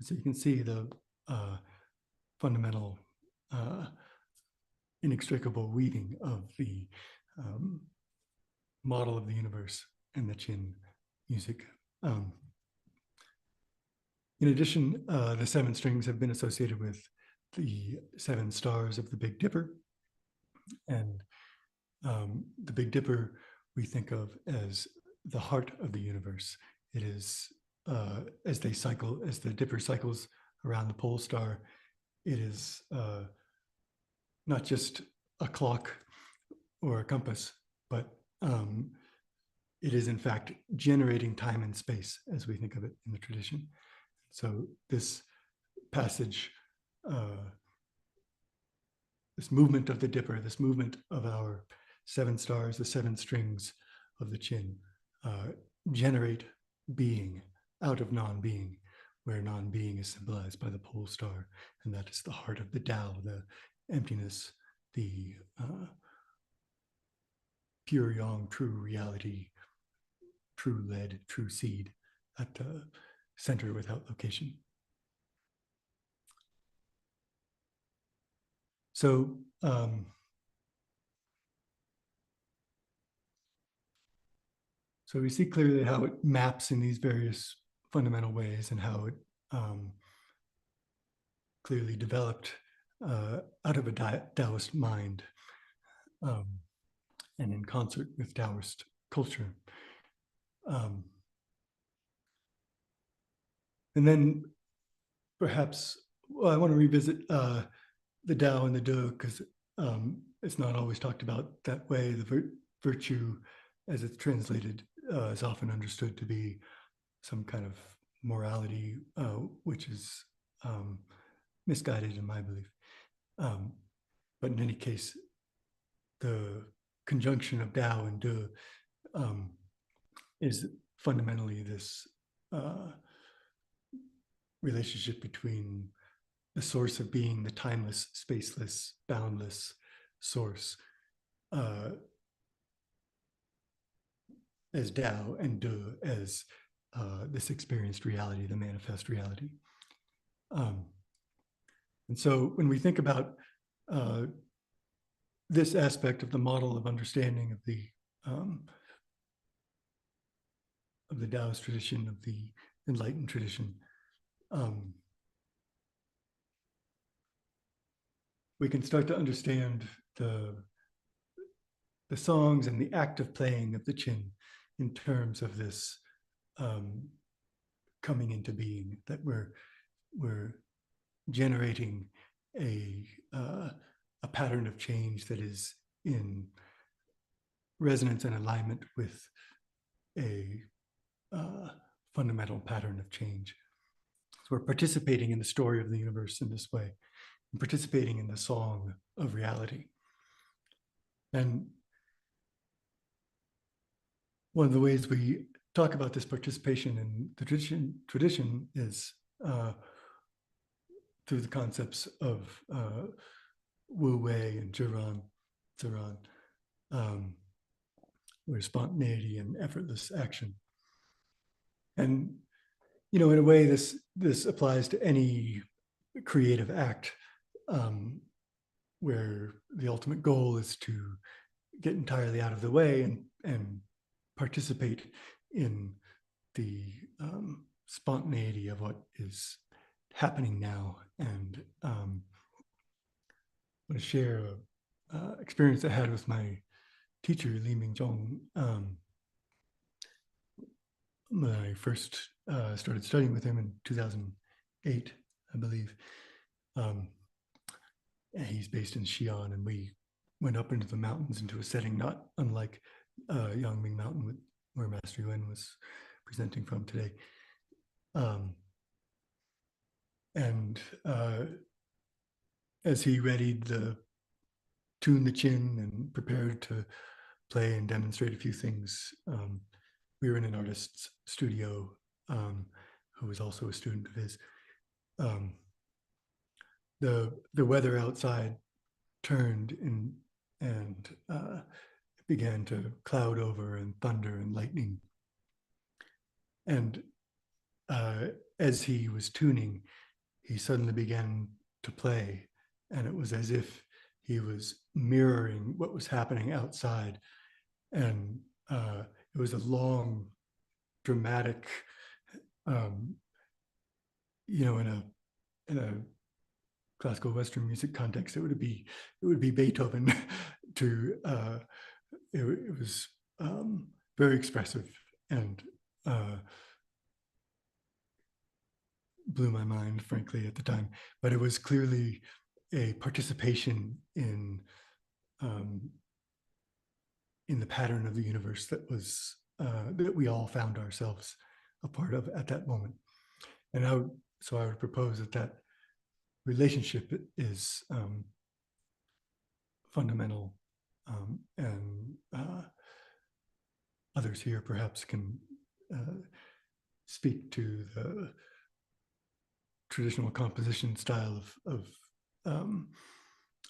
So you can see the fundamental inextricable weaving of the model of the universe and the Qin music. In addition, the 7 strings have been associated with the 7 stars of the Big Dipper. And the Big Dipper we think of as the heart of the universe. It is, as the Dipper cycles around the pole star, it is not just a clock or a compass, but it is in fact generating time and space as we think of it in the tradition. So this passage, this movement of the Dipper, this movement of our 7 stars, the 7 strings of the Qin, generate being out of non-being, where non-being is symbolized by the pole star, and that is the heart of the Tao, the emptiness, the pure yang, true reality, true lead, true seed at the center without location. So so we see clearly how it maps in these various fundamental ways, and how it clearly developed out of a Daoist mind and in concert with Daoist culture. And then perhaps, well, I want to revisit the Dao and the De, because it's not always talked about that way. The virtue, as it's translated, is often understood to be some kind of morality, which is misguided in my belief. But in any case, the conjunction of Dao and De is fundamentally this relationship between the source of being, the timeless, spaceless, boundless source, as Dao, and De as this experienced reality, the manifest reality. And so when we think about this aspect of the model of understanding of the Daoist tradition, of the enlightened tradition, we can start to understand the songs and the active playing of the Qin in terms of this coming into being, that we're generating a pattern of change that is in resonance and alignment with a fundamental pattern of change. So we're participating in the story of the universe in this way, and participating in the song of reality. And one of the ways we talk about this participation in the tradition is through the concepts of Wu Wei and Zheran, where spontaneity and effortless action. And in a way, this applies to any creative act where the ultimate goal is to get entirely out of the way and participate in the spontaneity of what is happening now. And I want to share an experience I had with my teacher, Li Ming, when I first started studying with him in 2008, I believe. And he's based in Xi'an, and we went up into the mountains into a setting not unlike Yangming Mountain, where Master Yuan was presenting from today. and as he readied the tune the Qin and prepared to play and demonstrate a few things, we were in an artist's studio who was also a student of his. The weather outside turned and it began to cloud over and thunder and lightning. And as he was tuning, he suddenly began to play, and it was as if he was mirroring what was happening outside. And it was a long, dramatic, you know, in a classical Western music context, it would be Beethoven. It was very expressive and blew my mind, frankly, at the time. But it was clearly a participation in the pattern of the universe that was that we all found ourselves a part of at that moment. And I would propose that relationship is fundamental, and others here perhaps can speak to the traditional composition style of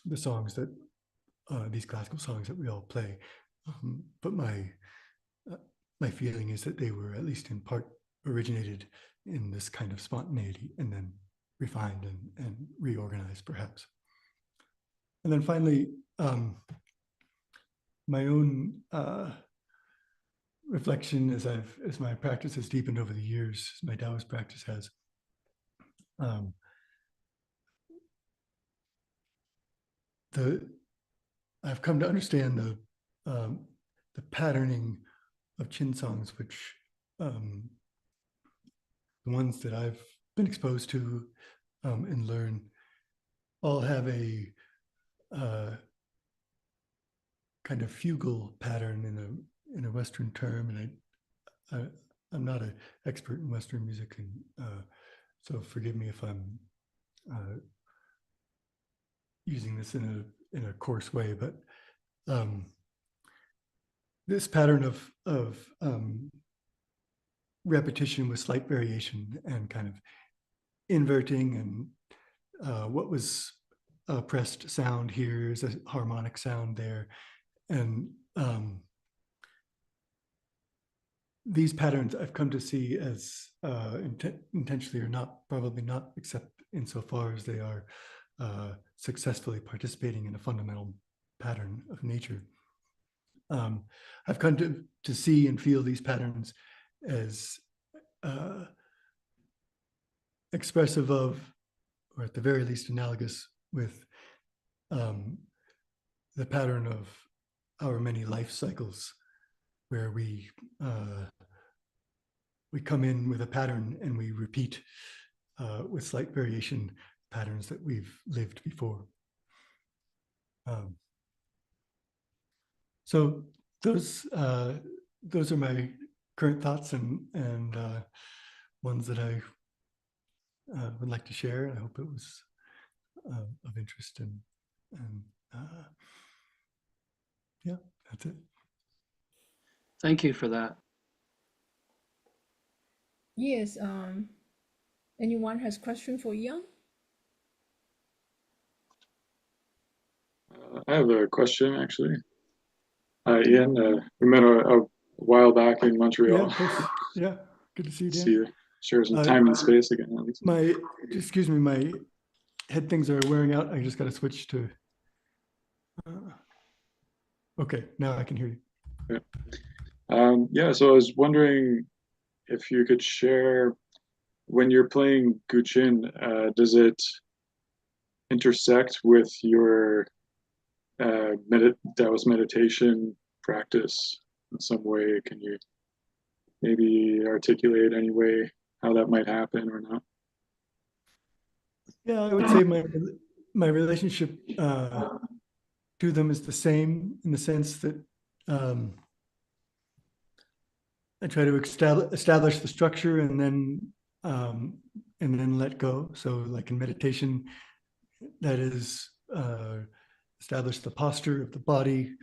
the songs that these classical songs that we all play. But my feeling is that they were at least in part originated in this kind of spontaneity and then refined and reorganized, perhaps. And then finally, my own reflection as my practice has deepened over the years, as my Daoist practice has, I've come to understand the patterning of Qin songs, which the ones that I've been exposed to and learn all have a kind of fugal pattern in a Western term, and I'm not an expert in Western music, and so forgive me if I'm using this in a coarse way, but this pattern of repetition with slight variation and kind of inverting, and what was a pressed sound here is a harmonic sound there, and these patterns I've come to see as intentionally or not, probably not, except insofar as they are successfully participating in a fundamental pattern of nature. I've come to see and feel these patterns as expressive of, or at the very least analogous with, the pattern of our many life cycles, where we come in with a pattern and we repeat with slight variation patterns that we've lived before. So those are my current thoughts and ones that I would like to share. I hope it was of interest, and yeah, that's it. Thank you for that. Yes. Anyone has question for Ian? I have a question, actually. Ian, we met a while back in Montreal. Yeah, of course. Yeah, good to see you, Dan. See you. Share some time and space again. Excuse me, my head things are wearing out. I just got to switch to. Okay, now I can hear you. Yeah. Yeah. So I was wondering if you could share, when you're playing guqin, does it intersect with your Daoist meditation practice in some way? Can you maybe articulate any way how that might happen or not? Yeah, I would say my relationship to them is the same, in the sense that I try to establish the structure and then and then let go. So like in meditation, that is establish the posture of the body,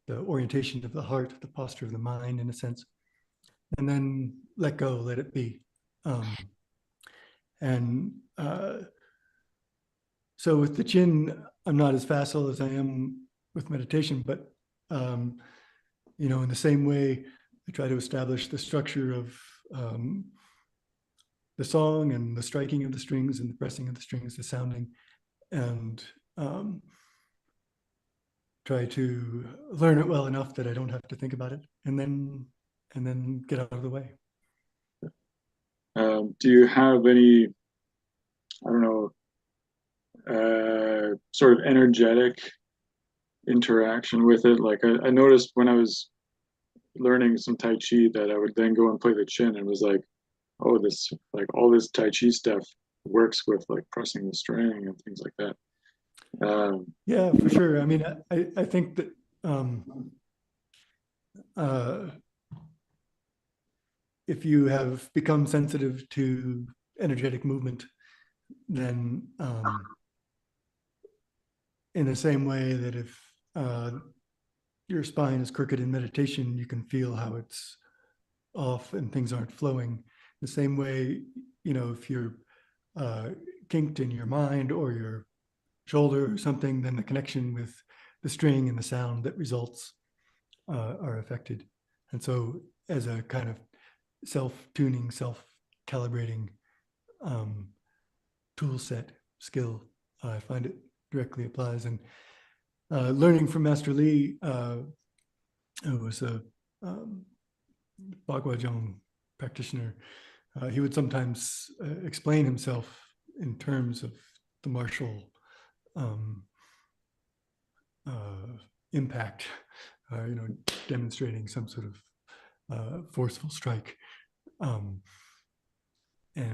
the orientation of the heart, the posture of the mind in a sense, and then let go, let it be. So with the Qin, I'm not as facile as I am with meditation, but you know, in the same way, I try to establish the structure of the song and the striking of the strings and the pressing of the strings, the sounding, and try to learn it well enough that I don't have to think about it, and then get out of the way. Do you have any, I don't know, sort of energetic interaction with it? Like I noticed when I was learning some Tai Chi that I would then go and play the Qin and was like, oh, this, like all this Tai Chi stuff works with like pressing the string and things like that. Yeah, for sure. I mean, I think that if you have become sensitive to energetic movement, then in the same way that if your spine is crooked in meditation, you can feel how it's off and things aren't flowing. The same way, you know, if you're kinked in your mind or your shoulder or something, then the connection with the string and the sound that results are affected. And so as a kind of self-tuning, self-calibrating tool set skill, I find it directly applies. And learning from Master Li, who was a Bagua practitioner, he would sometimes explain himself in terms of the martial impact, you know, demonstrating some sort of forceful strike. And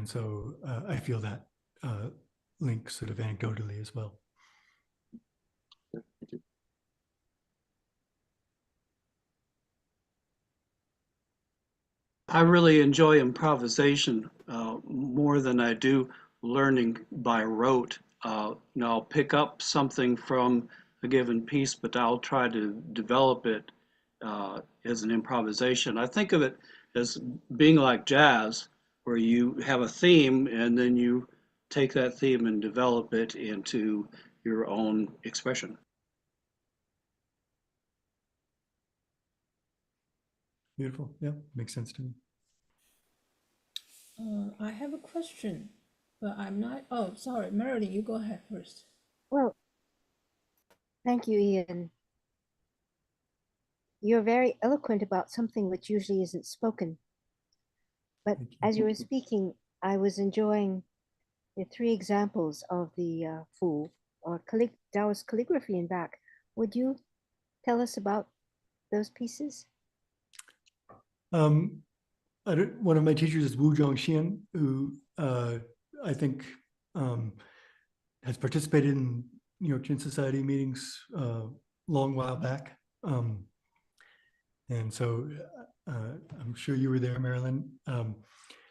so I feel that link sort of anecdotally as well. I really enjoy improvisation more than I do learning by rote. Now I'll pick up something from a given piece, but I'll try to develop it as an improvisation. I think of it as being like jazz, where you have a theme and then you take that theme and develop it into your own expression. Beautiful. Yeah, makes sense to me. I have a question, but I'm not. Oh, sorry, Marilyn, you go ahead first. Well, thank you, Ian. You're very eloquent about something which usually isn't spoken. But as you were speaking, I was enjoying the 3 examples of the Fu, or Daoist calligraphy in back. Would you tell us about those pieces? One of my teachers is Wu Zhongxian, who I think has participated in New York Qin Society meetings long while back. And so I'm sure you were there, Marilyn.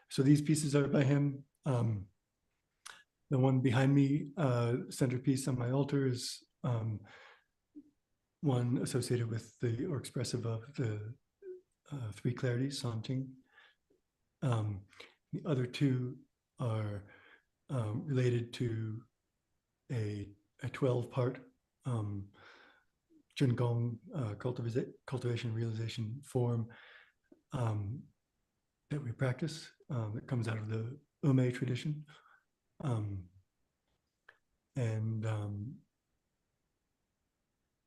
So these pieces are by him. The one behind me, centerpiece on my altar, is one associated with the, or expressive of the 3 clarities, Santing. The other 2 are related to a 12-part Zhengong cultivation realization form that we practice, that comes out of the Ume tradition.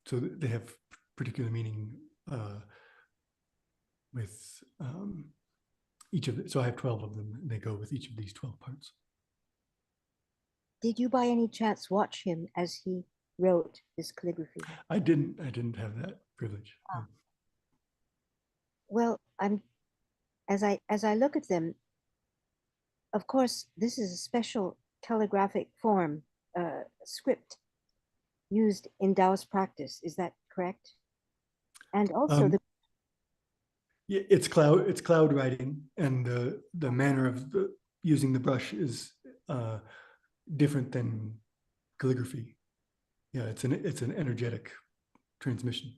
So they have particular meaning with each of them. So I have 12 of them, and they go with each of these 12 parts. Did you by any chance watch him as he wrote this calligraphy? I didn't have that privilege. Oh. Well, as I look at them, of course, this is a special calligraphic form, script used in Daoist practice. Is that correct? And also yeah, it's cloud writing, and the manner of using the brush is different than calligraphy. Yeah, it's an energetic transmission.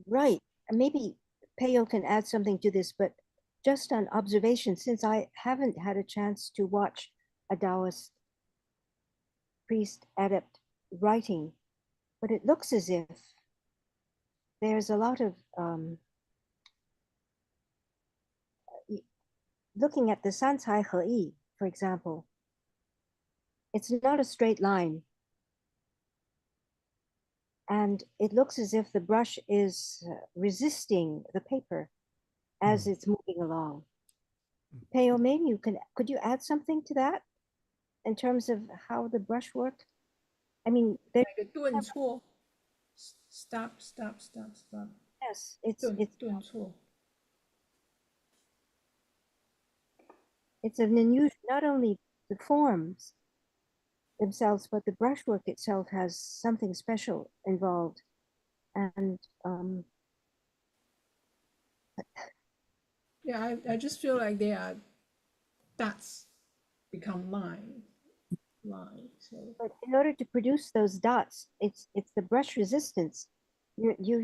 Right. And maybe Peo can add something to this, but just on observation, since I haven't had a chance to watch a Taoist priest adept writing, but it looks as if there's a lot of looking at the Sancai He, for example, it's not a straight line. And it looks as if the brush is resisting the paper as it's moving along. Peo, maybe could you add something to that in terms of how the brush worked? I mean, like a 顿挫. Stop. Yes, it's 顿挫. It's an unusual, not only the forms themselves, but the brushwork itself has something special involved. And yeah, I just feel like they are dots become line. So. But in order to produce those dots, it's the brush resistance. You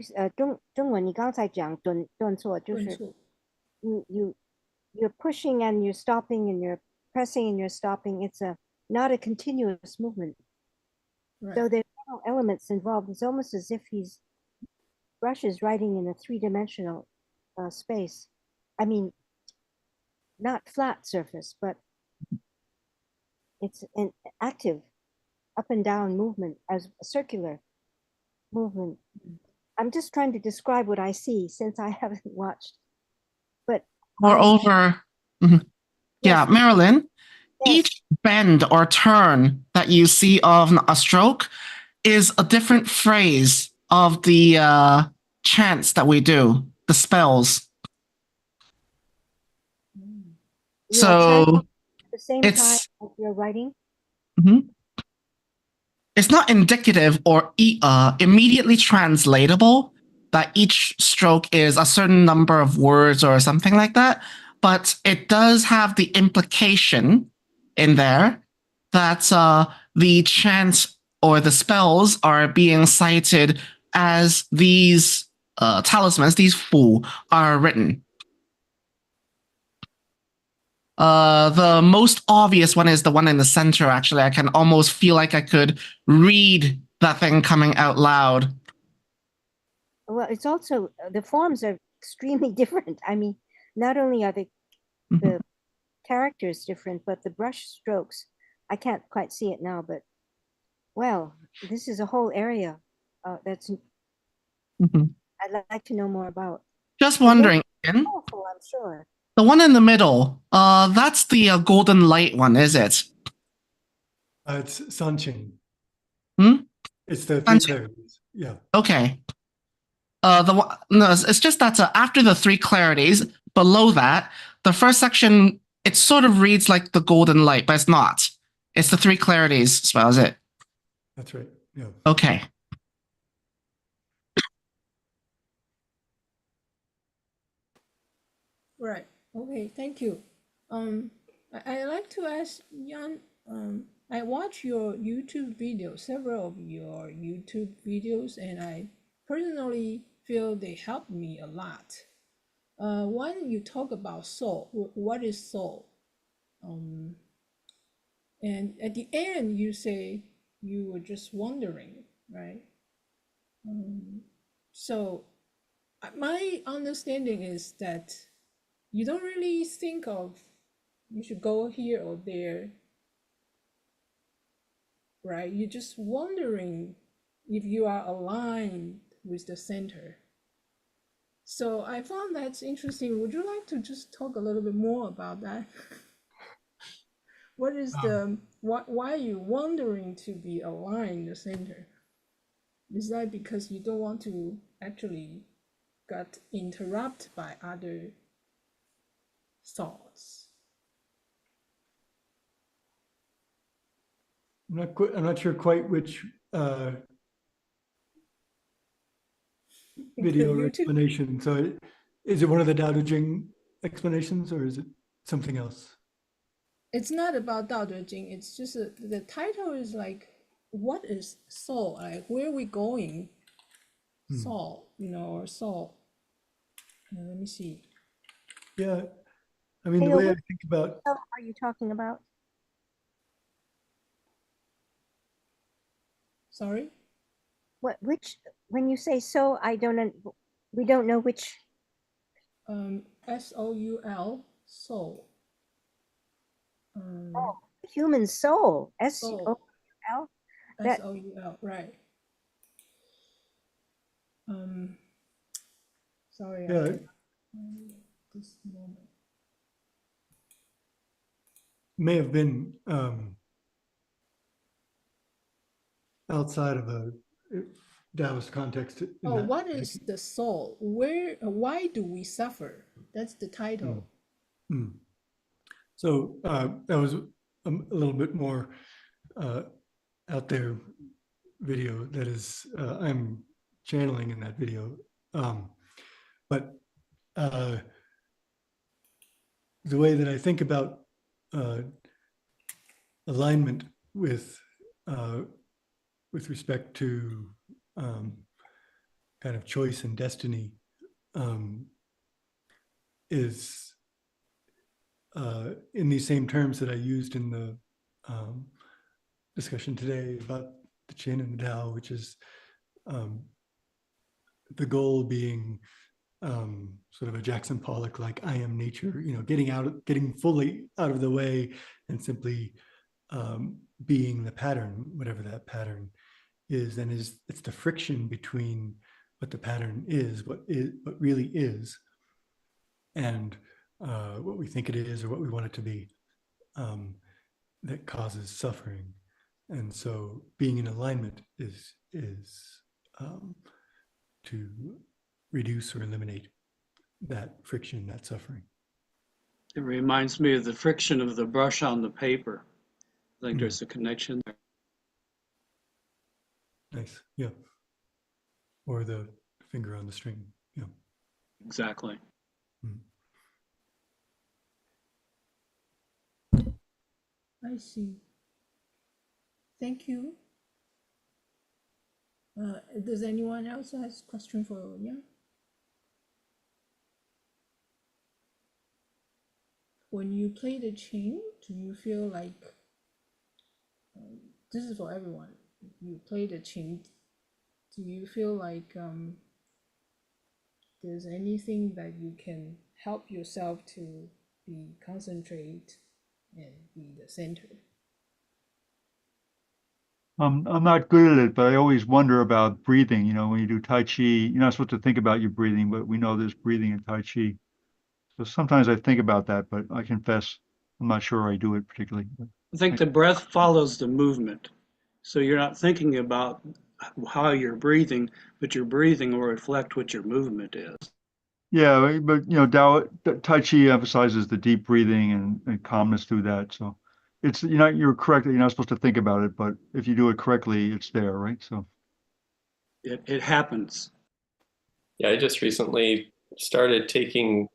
中文你刚才讲顿挫就是 you're pushing and you're stopping and you're pressing and you're stopping. It's not a continuous movement. Right. So there's several elements involved. It's almost as if brush is writing in a three-dimensional space. I mean, not flat surface, but it's an active up and down movement, as a circular movement. I'm just trying to describe what I see since I haven't watched. But moreover, yeah, Marilyn, each bend or turn that you see of a stroke is a different phrase of the chants that we do, the spells. So at the same time as you're writing? It's not indicative or immediately translatable that each stroke is a certain number of words or something like that, but it does have the implication in there that the chants or the spells are being cited as these talismans, these fu, are written. The most obvious one is the one in the center, actually. I can almost feel like I could read that thing coming out loud. Well, it's also, the forms are extremely different. I mean, not only are the characters different, but the brush strokes, I can't quite see it now, but well, this is a whole area that's I'd like to know more about. Just wondering, powerful, I'm sure. The one in the middle, that's the golden light one, is it? It's Sanqing. It's the Sanqing. 3 clarities. Yeah. Okay. No, it's just that after the 3 clarities, below that, the first section, it sort of reads like the golden light, but it's not. It's the 3 clarities spell, is it? That's right. Yeah. Okay. Right. Okay. Thank you. I like to ask Yan. I watch your YouTube videos, several of your YouTube videos, and I personally feel they help me a lot. One, you talk about soul. What is soul? And at the end, you say you were just wondering, right? So my understanding is that you don't really think of you should go here or there, right? You're just wondering if you are aligned with the center. So I found that's interesting. Would you like to just talk a little bit more about that? What is why are you wondering to be aligned in the center? Is that because you don't want to actually get interrupted by other thoughts? I'm not sure quite which video or explanation. So is it one of the Dao De Jing explanations or is it something else? it's not about Dao De Jing. It's just the title is like, what is soul? Like, where are we going? Soul, or soul. Let me see. Yeah, I mean, the Leo, way I what think about, are you talking about? Sorry? When you say soul, we don't know which. SOUL, soul. Human soul, Soul. SOUL. SOUL, right. Sorry. yeah, This moment. may have been outside of a Taoist context. What is the soul? Why do we suffer? That's the title. So that was a little bit more out there video that is I'm channeling in that video. But the way that I think about alignment with respect to kind of choice and destiny is in these same terms that I used in the discussion today about the Qin and the Dao, which is the goal being sort of a Jackson Pollock, like I am nature, getting fully out of the way and simply being the pattern, whatever that pattern is. And it's the friction between what the pattern is, what really is, and what we think it is or what we want it to be, that causes suffering. And so being in alignment is to reduce or eliminate that friction, that suffering. It reminds me of the friction of the brush on the paper. I think there's a connection there. Nice, yeah. Or the finger on the string, yeah. Exactly. I see. Thank you. Does anyone else has a question for Yang? When you play the qin, do you feel like, this is for everyone, you play the qin, do you feel like there's anything that you can help yourself to be concentrate and be the center? I'm not good at it, but I always wonder about breathing. When you do Tai Chi, you're not supposed to think about your breathing, but we know there's breathing in Tai Chi. So sometimes I think about that, but I confess I'm not sure I do it particularly. I think the breath follows the movement. So you're not thinking about how you're breathing, but your breathing will reflect what your movement is. Yeah, but Tai Chi emphasizes the deep breathing and calmness through that. So it's you're correct that you're not supposed to think about it, but if you do it correctly, it's there, right? So it happens. Yeah, I just recently started taking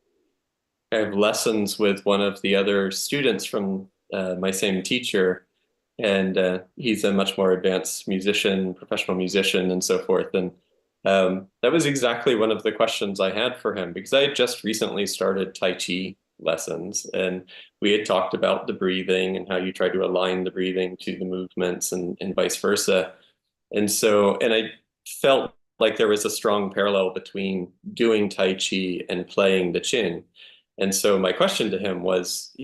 kind of lessons with one of the other students from my same teacher, and he's a much more advanced musician, professional musician, and so forth. And that was exactly one of the questions I had for him, because I had just recently started Tai Chi lessons, and we had talked about the breathing and how you try to align the breathing to the movements and vice versa. And I felt like there was a strong parallel between doing Tai Chi and playing the Qin. And so my question to him was,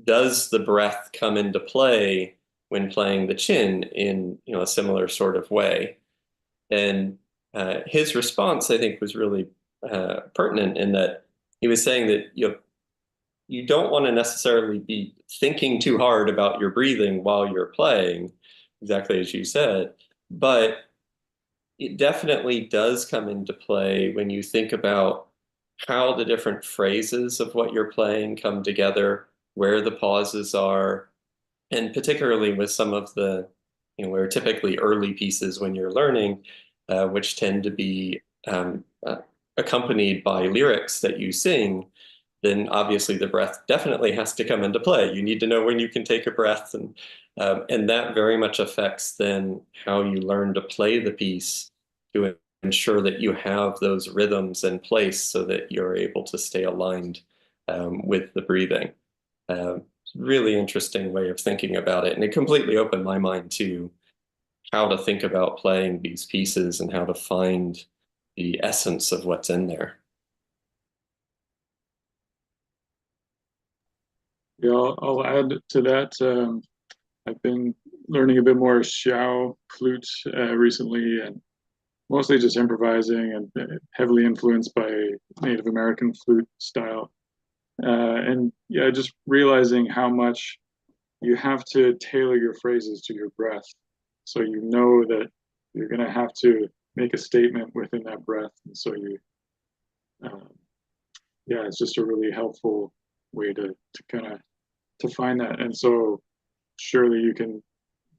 does the breath come into play when playing the Qin in, a similar sort of way? And his response, I think, was really pertinent in that he was saying that you don't want to necessarily be thinking too hard about your breathing while you're playing, exactly as you said, but it definitely does come into play when you think about how the different phrases of what you're playing come together, where the pauses are, and particularly with some of the, where typically early pieces when you're learning, which tend to be accompanied by lyrics that you sing, then obviously the breath definitely has to come into play. You need to know when you can take a breath, and that very much affects then how you learn to play the piece to ensure that you have those rhythms in place so that you're able to stay aligned with the breathing. Really interesting way of thinking about it, and it completely opened my mind to how to think about playing these pieces and how to find the essence of what's in there. Yeah, I'll add to that. I've been learning a bit more xiao flute recently, and mostly just improvising and heavily influenced by Native American flute style. And yeah, just realizing how much you have to tailor your phrases to your breath. So you know that you're going to have to make a statement within that breath. And so yeah, it's just a really helpful way to kind of to find that. And so surely you can,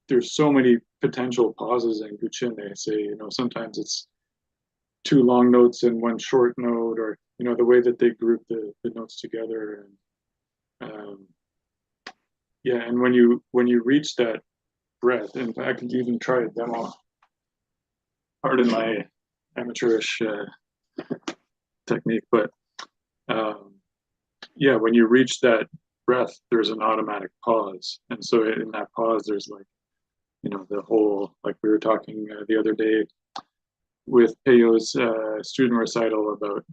there's so many potential pauses in guqin. They say, sometimes it's 2 long notes and 1 short note, or the way that they group the notes together. And yeah, and when you reach that breath, and I could even try a demo. Pardon my amateurish technique, but yeah, when you reach that breath, there's an automatic pause, and so in that pause, there's like, the whole, like we were talking the other day with Peyo's student recital about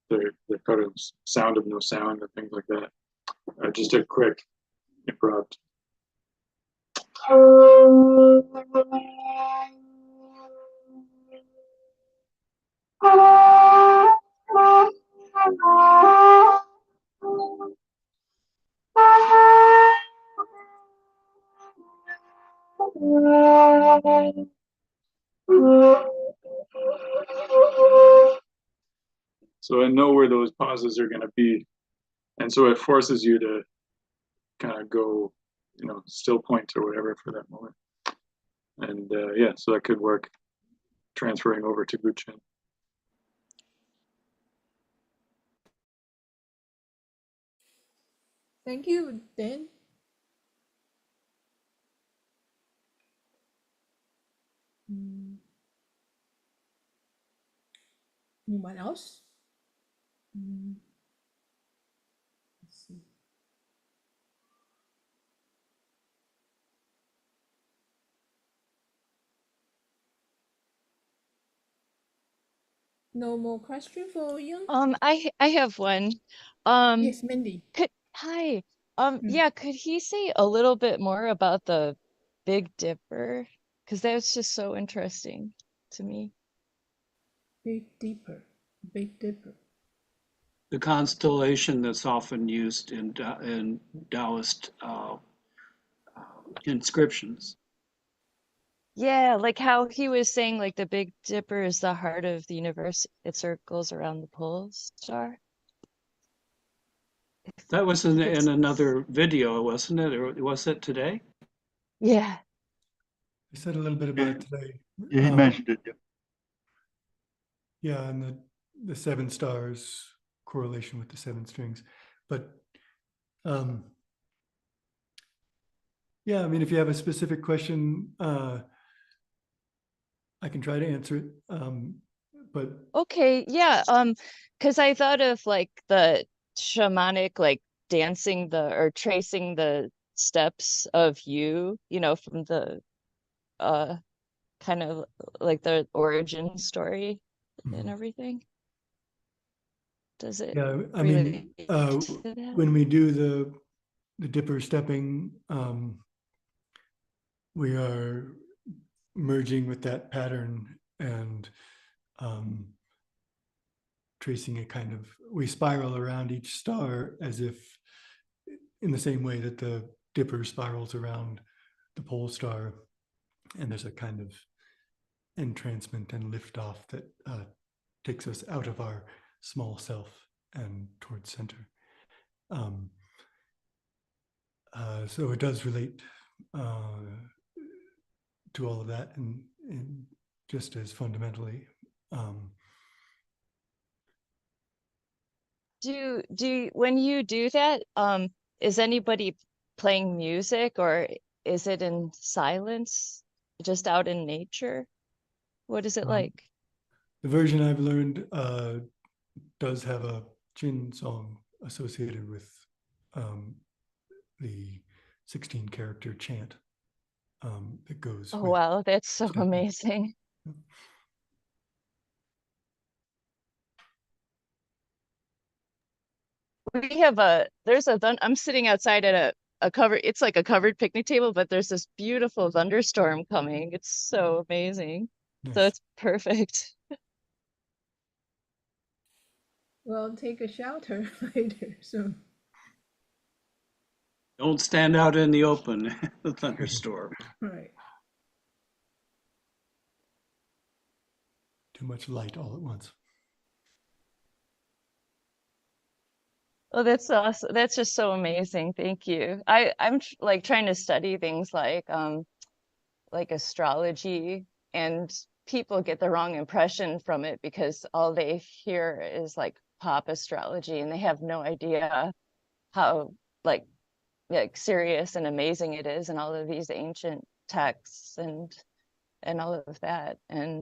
the kind of sound of no sound and things like that. Just a quick improv. So I know where those pauses are going to be, and so it forces you to kind of go, still point or whatever for that moment. And yeah, so that could work transferring over to guqin. Thank you, Dan. Anyone else? Let's see. No more question for Ian? I have one. Yes, Mindy. Hi. Yeah, could he say a little bit more about the Big Dipper? Because that's just so interesting to me. Big Dipper. Big Dipper. The constellation that's often used in Daoist inscriptions. Yeah, like how he was saying, like the Big Dipper is the heart of the universe. It circles around the pole star. That was in another video, wasn't it? Or was it today? Yeah. We said a little bit about it today. Yeah, he mentioned it. Yeah. Yeah, and the 7 stars correlation with the 7 strings. But yeah, I mean, if you have a specific question, I can try to answer it. But okay, yeah. Because I thought of like the shamanic, like dancing or tracing the steps of you, from the kind of like the origin story and everything. Does it? Yeah, I relate mean, to that? when we do the dipper stepping, we are merging with that pattern and tracing it kind of, we spiral around each star as if in the same way that the dipper spirals around the pole star, and there's a kind of entrancement and liftoff that takes us out of our small self and towards center. So it does relate to all of that, and just as fundamentally. when you do that, is anybody playing music, or is it in silence, just out in nature? What is it like? The version I've learned does have a Qin song associated with the 16 character chant that goes. Oh, wow, that's so amazing. We have I'm sitting outside at it's like a covered picnic table, but there's this beautiful thunderstorm coming. It's so amazing. Nice. So it's perfect. Well, take a shelter later. So Don't stand out in the open, the thunderstorm. right. Too much light all at once. Oh, that's awesome. That's just so amazing. Thank you. I'm like trying to study things like astrology, and people get the wrong impression from it because all they hear is like pop astrology, and they have no idea how like serious and amazing it is, and all of these ancient texts and all of that. And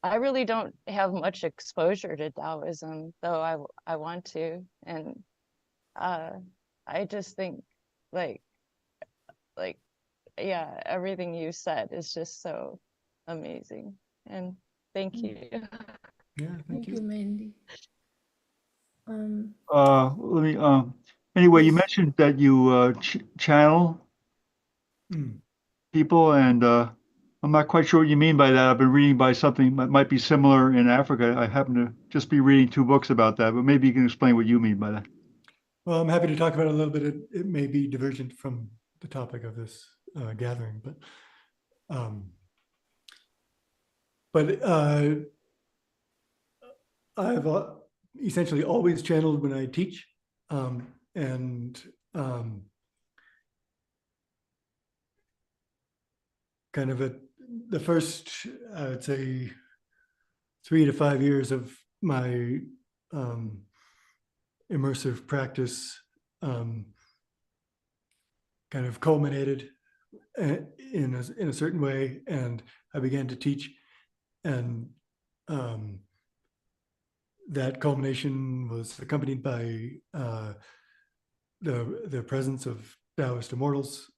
I really don't have much exposure to Taoism, though I want to. And I just think like yeah, everything you said is just so amazing. And thank you. Yeah, Thank you, Mandy. Let me, anyway, you mentioned that you channel people, and I'm not quite sure what you mean by that. I've been reading by something that might be similar in Africa. I happen to just be reading 2 books about that, but maybe you can explain what you mean by that. Well, I'm happy to talk about it a little bit. It may be divergent from the topic of this gathering, but I've essentially always channeled when I teach, and kind of the first, I would say, 3 to 5 years of my immersive practice kind of culminated in a certain way, and I began to teach, and that culmination was accompanied by the presence of Daoist immortals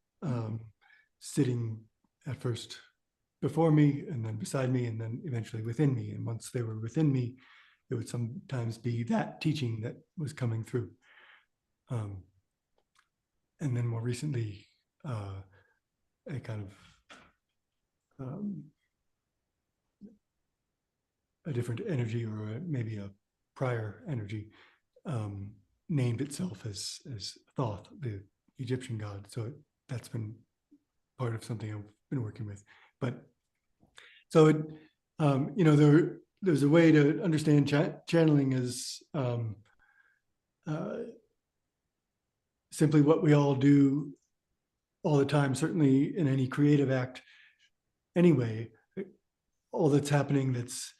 sitting at first before me, and then beside me, and then eventually within me. And once they were within me, it would sometimes be that teaching that was coming through. And then more recently, a kind of a different energy, or maybe a prior energy, named itself as Thoth, the Egyptian god. So that's been part of something I've been working with. But so it, you know, there's a way to understand channeling as simply what we all do all the time, certainly in any creative act anyway. All that's happening that's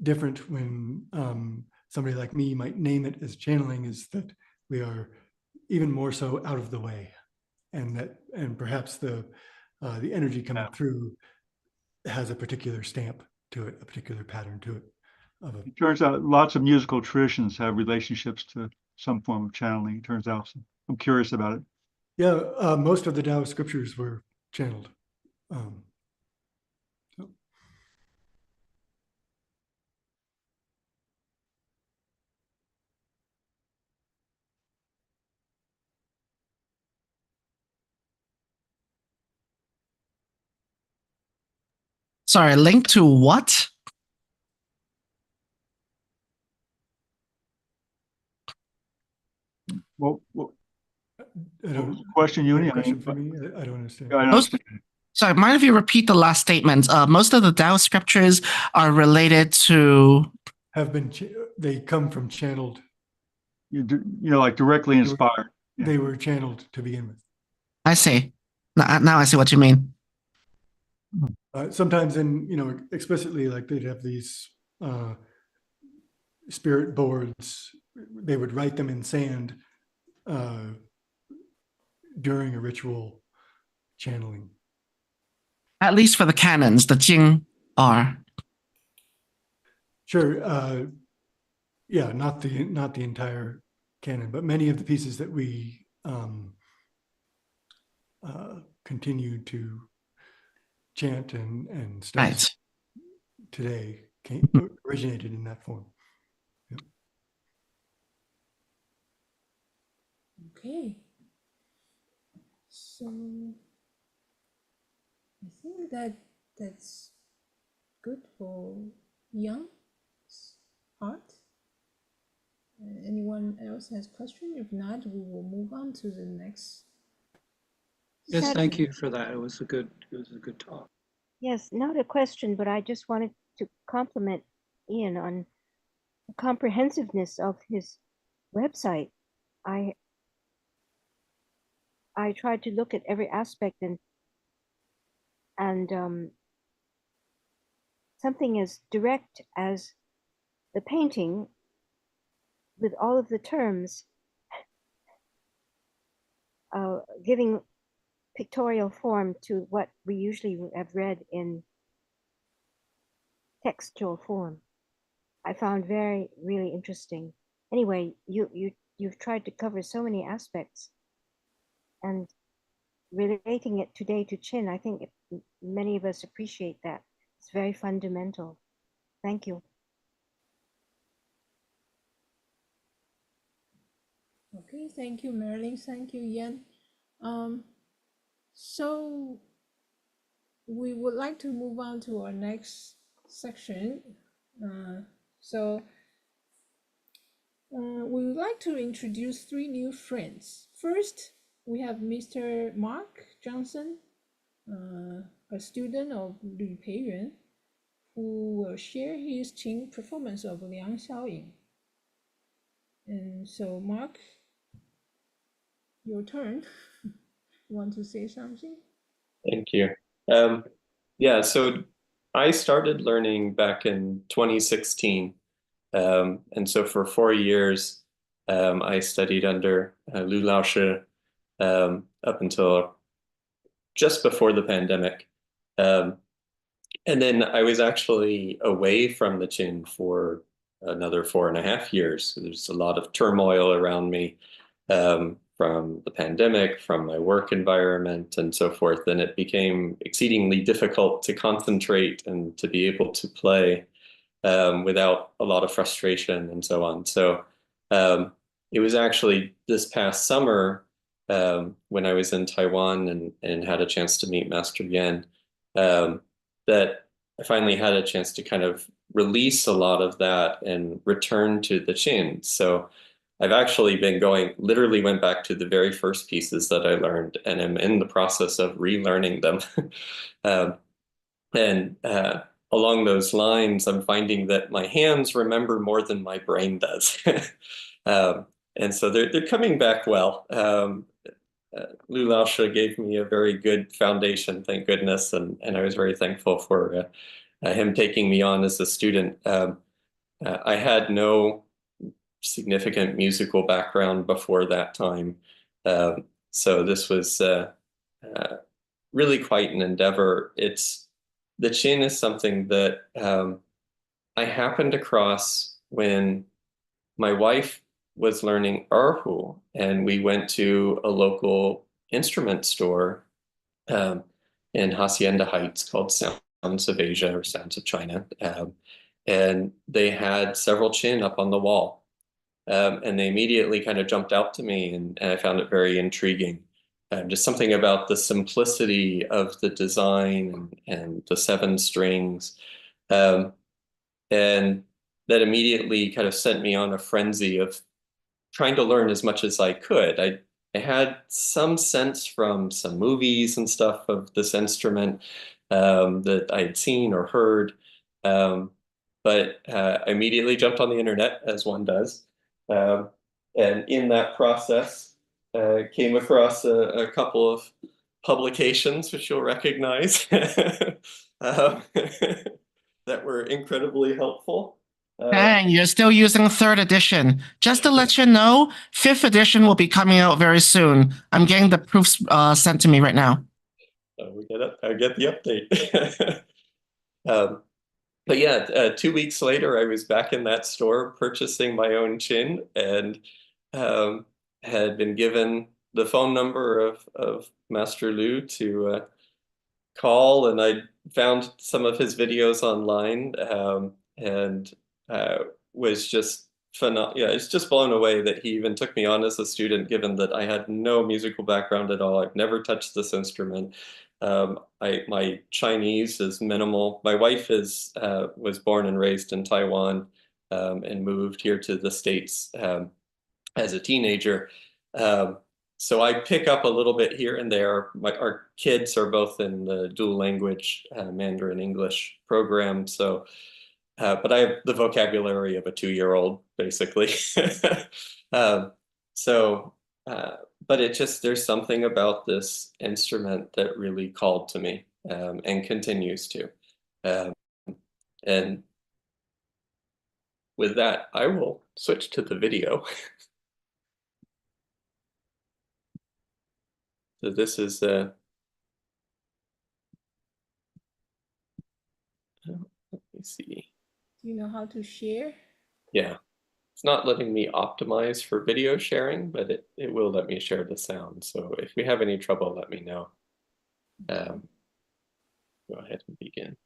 different when somebody like me might name it as channeling is that we are even more so out of the way, and perhaps the energy coming through has a particular stamp to it, a particular pattern to it. It turns out lots of musical traditions have relationships to some form of channeling, it turns out. So I'm curious about it. Yeah, most of the Taoist scriptures were channeled. Sorry, link to what? What question, Uni? Question for me? I don't understand. Sorry, mind if you repeat the last statement? Most of the Taoist scriptures are related to... They come from channeled. You know, like directly inspired. They were channeled to begin with. I see. Now I see what you mean. Sometimes explicitly, like they'd have these spirit boards. They would write them in sand during a ritual channeling. At least for the canons, the Jing are. Sure. Yeah, not the entire canon, but many of the pieces that we continue to chant and study today originated in that form. Yep. Okay. So I think that's good for young art. Anyone else has question? If not, we will move on to the next. Yes, thank you for that. It was a good talk. Yes, not a question, but I just wanted to compliment Ian on the comprehensiveness of his website. I tried to look at every aspect and something as direct as the painting with all of the terms giving pictorial form to what we usually have read in textual form. I found really interesting. Anyway, you've tried to cover so many aspects, and relating it today to Qin, I think many of us appreciate that. It's very fundamental. Thank you. Okay, thank you, Marilyn. Thank you, Ian. So we would like to move on to our next section. We would like to introduce 3 new friends. First, we have Mr. Mark Johnson, a student of Lu Peiyuan, who will share his Qin performance of Liang Xiaoying. And so, Mark, your turn. You want to say something? Thank you. Yeah, so I started learning back in 2016. And so for 4 years, I studied under Lu Laoshi up until just before the pandemic. And then I was actually away from the Qin for another 4.5 years. So there's a lot of turmoil around me from the pandemic, from my work environment, and so forth. And it became exceedingly difficult to concentrate and to be able to play without a lot of frustration and so on. So it was actually this past summer when I was in Taiwan and had a chance to meet Master Yuan that I finally had a chance to kind of release a lot of that and return to the Qin. So I've actually been literally went back to the very first pieces that I learned, and I'm in the process of relearning them. Along those lines, I'm finding that my hands remember more than my brain does. And so they're coming back well. Lu Laoshi gave me a very good foundation, thank goodness, and I was very thankful for him taking me on as a student. I had no significant musical background before that time. So this was really quite an endeavor. The Qin is something that I happened across when my wife was learning erhu, and we went to a local instrument store in Hacienda Heights called Sounds of Asia or Sounds of China. And they had several Qin up on the wall. And they immediately kind of jumped out to me, and I found it very intriguing. Just something about the simplicity of the design and the 7 strings. And that immediately kind of sent me on a frenzy of trying to learn as much as I could. I had some sense from some movies and stuff of this instrument that I had seen or heard. But I immediately jumped on the internet, as one does. And in that process, came across a couple of publications, which you'll recognize, that were incredibly helpful. Dang, you're still using third edition. Just to let you know, fifth edition will be coming out very soon. I'm getting the proofs sent to me right now. I get the update. But yeah, 2 weeks later, I was back in that store purchasing my own Qin, and had been given the phone number of Master Lu to call, and I found some of his videos online, and was just phenomenal. Yeah, it's just blown away that he even took me on as a student, given that I had no musical background at all. I've never touched this instrument. My Chinese is minimal. My wife was born and raised in Taiwan, and moved here to the States as a teenager. So I pick up a little bit here and there. Our kids are both in the dual language Mandarin English program, so but I have the vocabulary of a 2-year-old, basically. But there's something about this instrument that really called to me, and continues to. And with that, I will switch to the video. So this is let me see. Do you know how to share? Yeah, it's not letting me optimize for video sharing, but it will let me share the sound. So if we have any trouble, let me know. Go ahead and begin.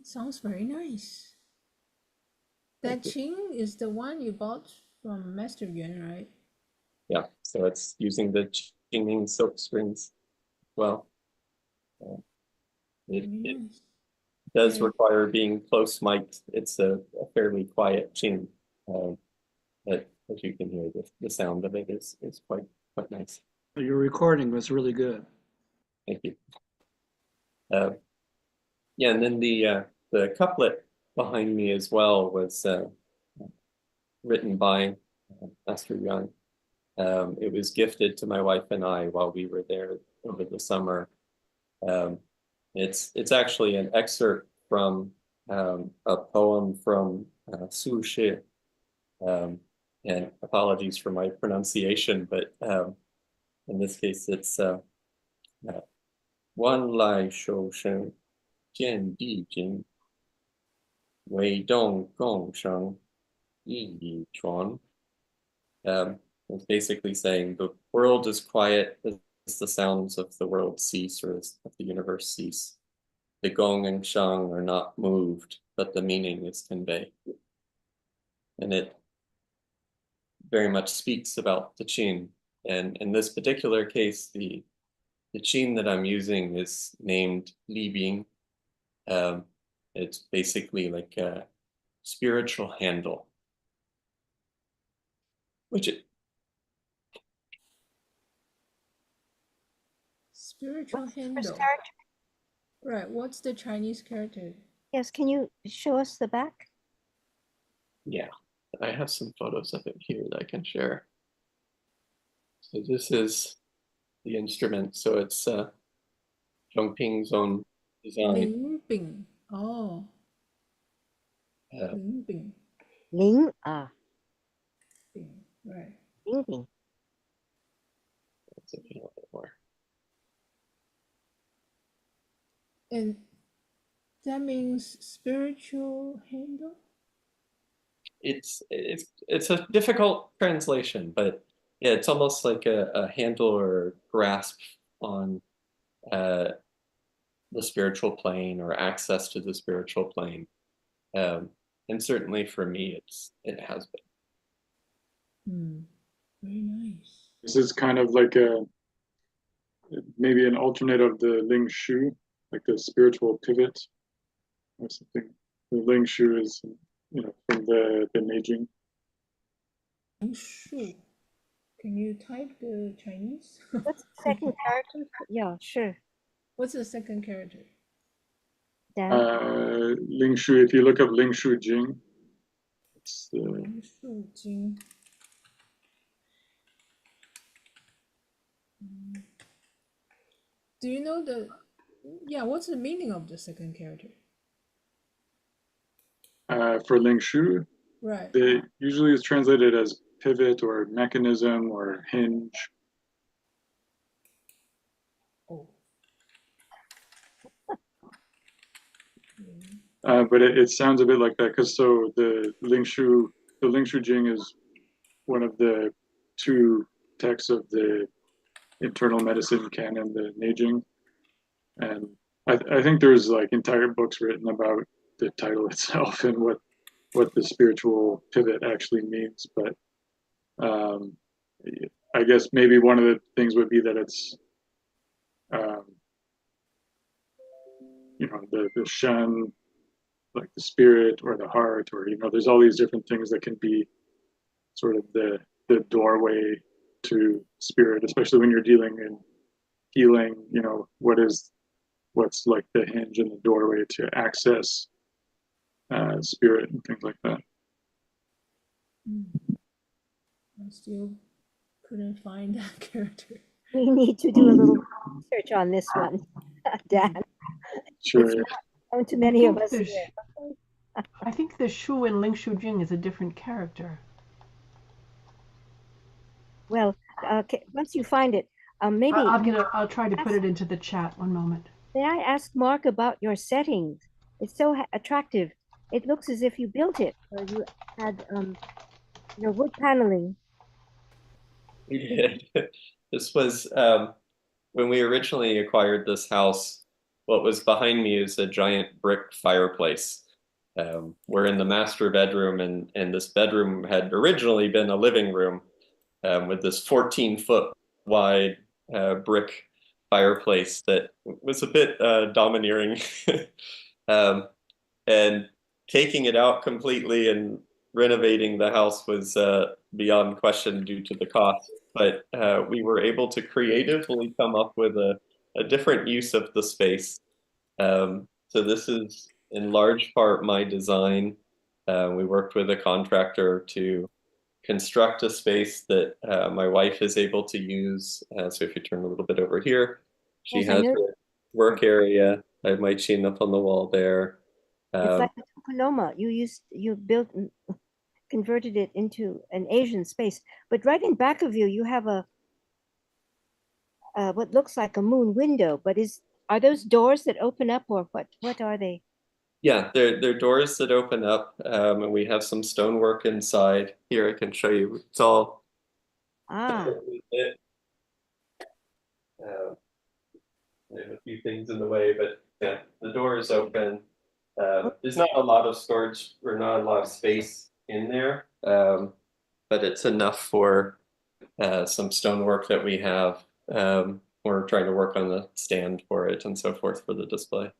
Sounds very nice. That Qing is the one you bought from Master Yuan, right? Yeah, so it's using the Qingming silk screens. Well, it Nice. does Yeah. require being close mic'd. It's a fairly quiet Qing, but as you can hear, the sound of it is quite nice. Your recording was really good. Thank you. Yeah, and then the couplet behind me as well was written by Master Yuan. It was gifted to my wife and I while we were there over the summer. It's actually an excerpt from a poem from Su Shi. And apologies for my pronunciation, but in this case, it's Wan Lai Shou Shen Jian Di Jing Wei Dong Gong Sheng Yi Yi Chuan. It's basically saying the world is quiet as the sounds of the world cease, or as of the universe cease. The gong and shang are not moved, but the meaning is conveyed. And it very much speaks about the Qin. And in this particular case, the Qin that I'm using is named Li Bing. It's basically like a spiritual handle, Spiritual What's the handle. first character? Right. What's the Chinese character? Yes, can you show us the back? Yeah, I have some photos of it here that I can share. So this is the instrument. So it's Jung Ping's own design. Ling Bing. Oh. Uh, Ling Bing. Ling, Bing. Right. Ling Bing. let's see if you know a bit more. And that means spiritual handle? It's a difficult translation, but yeah, it's almost like a handle or grasp on the spiritual plane or access to the spiritual plane. And certainly for me, it has been. Very nice. This is kind of like maybe an alternate of the Ling Shu, like the spiritual pivot or something. The Ling Shu is, from the Neijing. Ling Shu. Can you type the Chinese? What's the second character? Yeah, sure. What's the second character? Ling Shu, if you look up Ling Shu Jing, it's Ling Shu Jing. Do you know what's the meaning of the second character? For Ling Shu, Right. they usually is translated as pivot or mechanism or hinge. Oh. But it sounds a bit like that because the Ling Shu Jing is one of the two texts of the internal medicine canon, the Neijing, and I think there's like entire books written about the title itself and what the spiritual pivot actually means. But I guess maybe one of the things would be that it's the shen, like the spirit or the heart, or there's all these different things that can be sort of the doorway to spirit, especially when you're dealing in healing. What's like the hinge and the doorway to access spirit and things like that. I still couldn't find that character. We need to do a little research on this one, Dan. Sure. It's not known to many of us here. I think the Shu in Ling Shu Jing is a different character. Well, once you find it, maybe I'll try to put it into the chat. One moment. May I ask Mark about your settings? It's so attractive. It looks as if you built it, or you had wood paneling. We did. This was when we originally acquired this house. what was behind me is a giant brick fireplace. We're in the master bedroom, and this bedroom had originally been a living room with this 14-foot wide brick fireplace that was a bit domineering. And taking it out completely and renovating the house was beyond question due to the cost. But we were able to creatively come up with a different use of the space. So this is in large part my design. We worked with a contractor to construct a space that my wife is able to use. So if you turn a little bit over here, she has her work area. I have my chin up on the wall there. It's like a tokonoma. You built, converted it into an Asian space. But right in back of you, you have a what looks like a moon window. But are those doors that open up, or what are they? Yeah, they're doors that open up, and we have some stonework inside. Here, I can show you. It's all lit. I have a few things in the way, but yeah, the door is open. There's not a lot of storage or not a lot of space in there, but it's enough for some stonework that we have. We're trying to work on the stand for it and so forth for the display.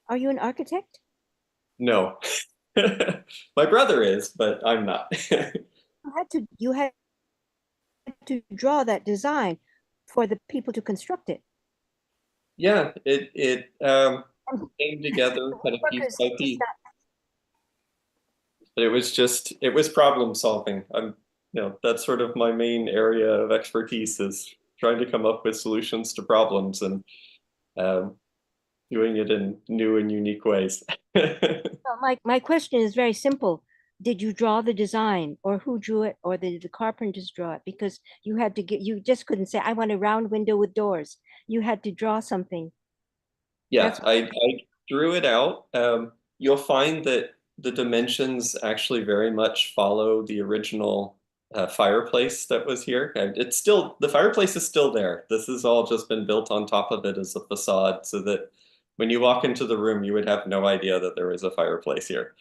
Are you an architect? No. My brother is, but I'm not. You had to draw that design for the people to construct it. Yeah, it came together kind of piece by piece. But it was problem solving. That's sort of my main area of expertise, is trying to come up with solutions to problems and doing it in new and unique ways. My question is very simple. Did you draw the design, or who drew it, or did the carpenters draw it? Because you just couldn't say, I want a round window with doors. You had to draw something. Yeah, I drew it out. You'll find that the dimensions actually very much follow the original fireplace that was here. The fireplace is still there. This has all just been built on top of it as a facade, so that when you walk into the room, you would have no idea that there was a fireplace here.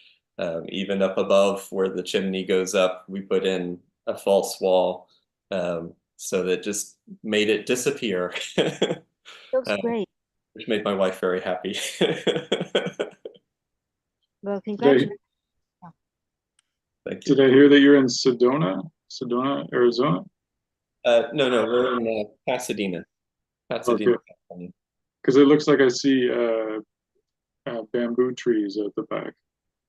Even up above where the chimney goes up, we put in a false wall, so that just made it disappear. Looks great. Which made my wife very happy. Well, congratulations. Thank you. Did I hear that you're in Sedona, Arizona? No, we're in Pasadena. Okay. Because it looks like I see bamboo trees at the back.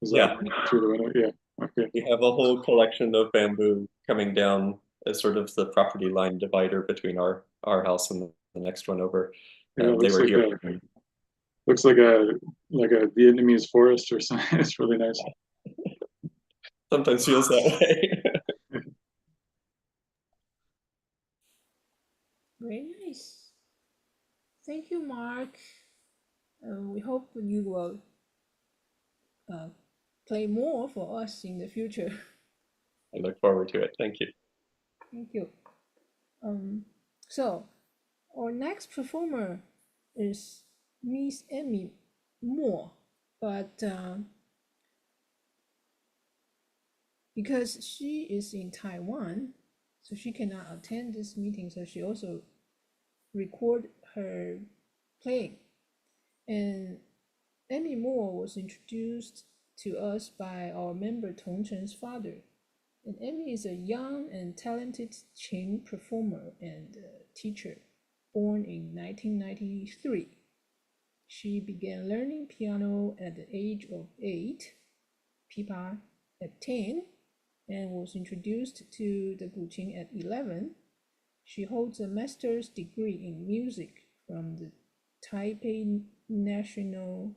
Is that through the window? Yeah. Okay. We have a whole collection of bamboo coming down as sort of the property line divider between our house and the next one over. Yeah, they were here. Looks like a Vietnamese forest or something. It's really nice. Sometimes feels that way. Very nice. Thank you, Mark. We hope you will play more for us in the future. I look forward to it. Thank you. Thank you. So our next performer is Miss Amy Mo, but because she is in Taiwan, so she cannot attend this meeting, so she also record her playing. And Amy Mo was introduced to us by our member Tung Cheng's father. And Amy is a young and talented Qin performer and teacher, born in 1993. She began learning piano at the age of 8, pipa at 10, and was introduced to the guqin at 11. She holds a master's degree in music from the Taipei National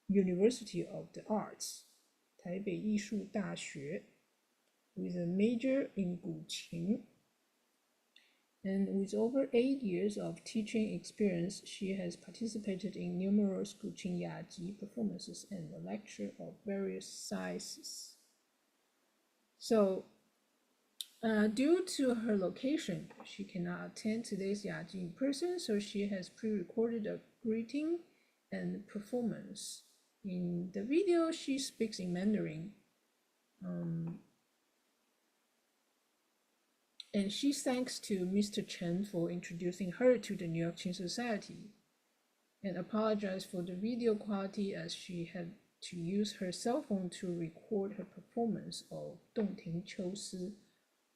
University of the Arts, Taipei艺术大学, with a major in guqin. And with over 8 years of teaching experience, she has participated in numerous guqin yajis performances and lectures of various sizes. So, due to her location, she cannot attend today's yaji in person, so she has pre-recorded a greeting and performance. In the video, she speaks in Mandarin. And she thanks to Mr. Chen for introducing her to the New York Qin Society and apologized for the video quality as she had to use her cell phone to record her performance of Dongting Qiusi,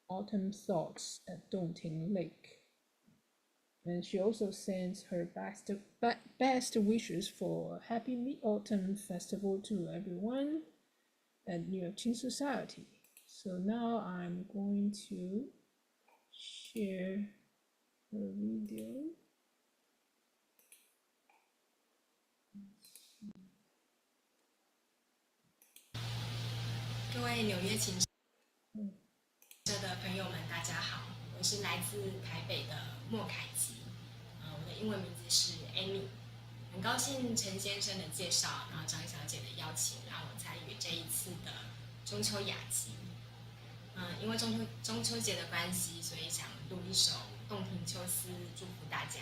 Autumn Thoughts at Dongting Lake. And she also sends her best wishes for a happy Mid-Autumn Festival to everyone at New York Qin Society. So now I'm going to share the video. 各位纽约琴社的朋友们，大家好，我是来自台北的莫凯吉，我的英文名字是 Amy， 很高兴陈先生的介绍，然后张小姐的邀请，让我参与这一次的中秋雅集。因为中秋节的关系，所以想录一首《洞庭秋思》祝福大家。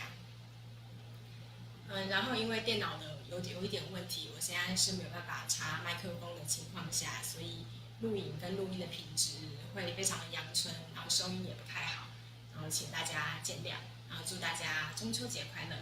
然后因为电脑的有一点问题，我现在是没有办法插麦克风的情况下，所以录影跟录音的品质会非常的阳春，然后收音也不太好，然后请大家见谅，然后祝大家中秋节快乐。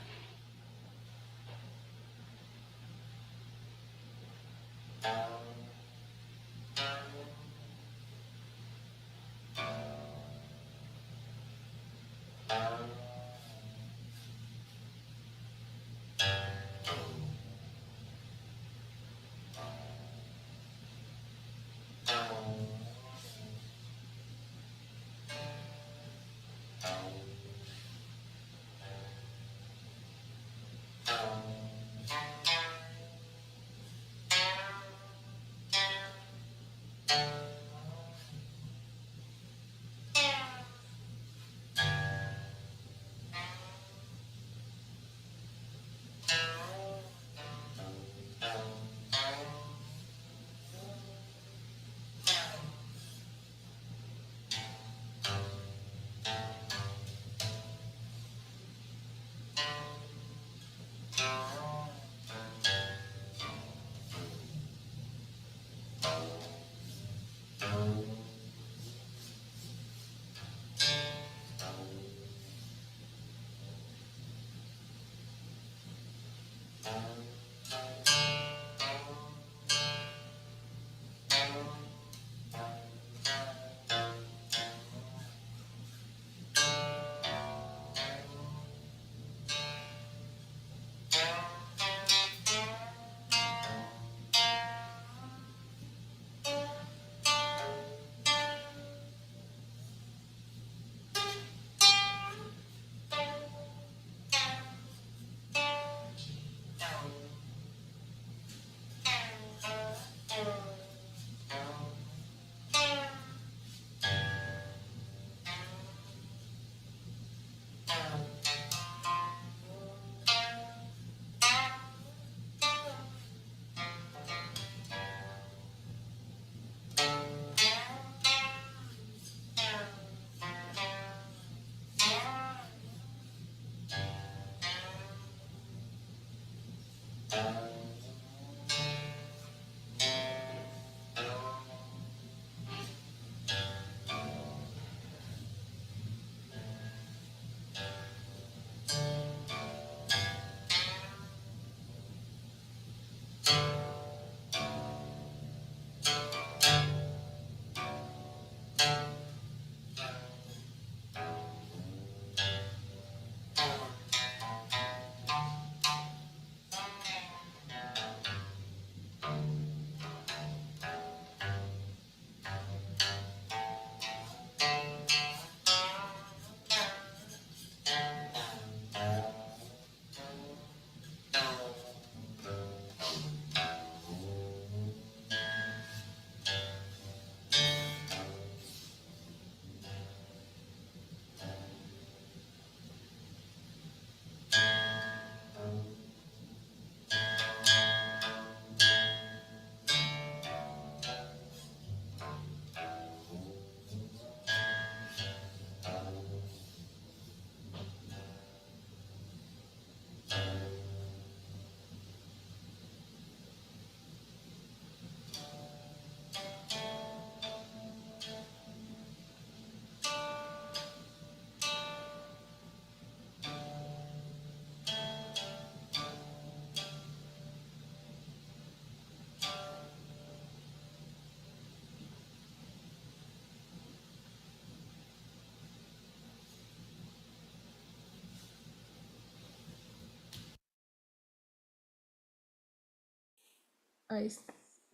I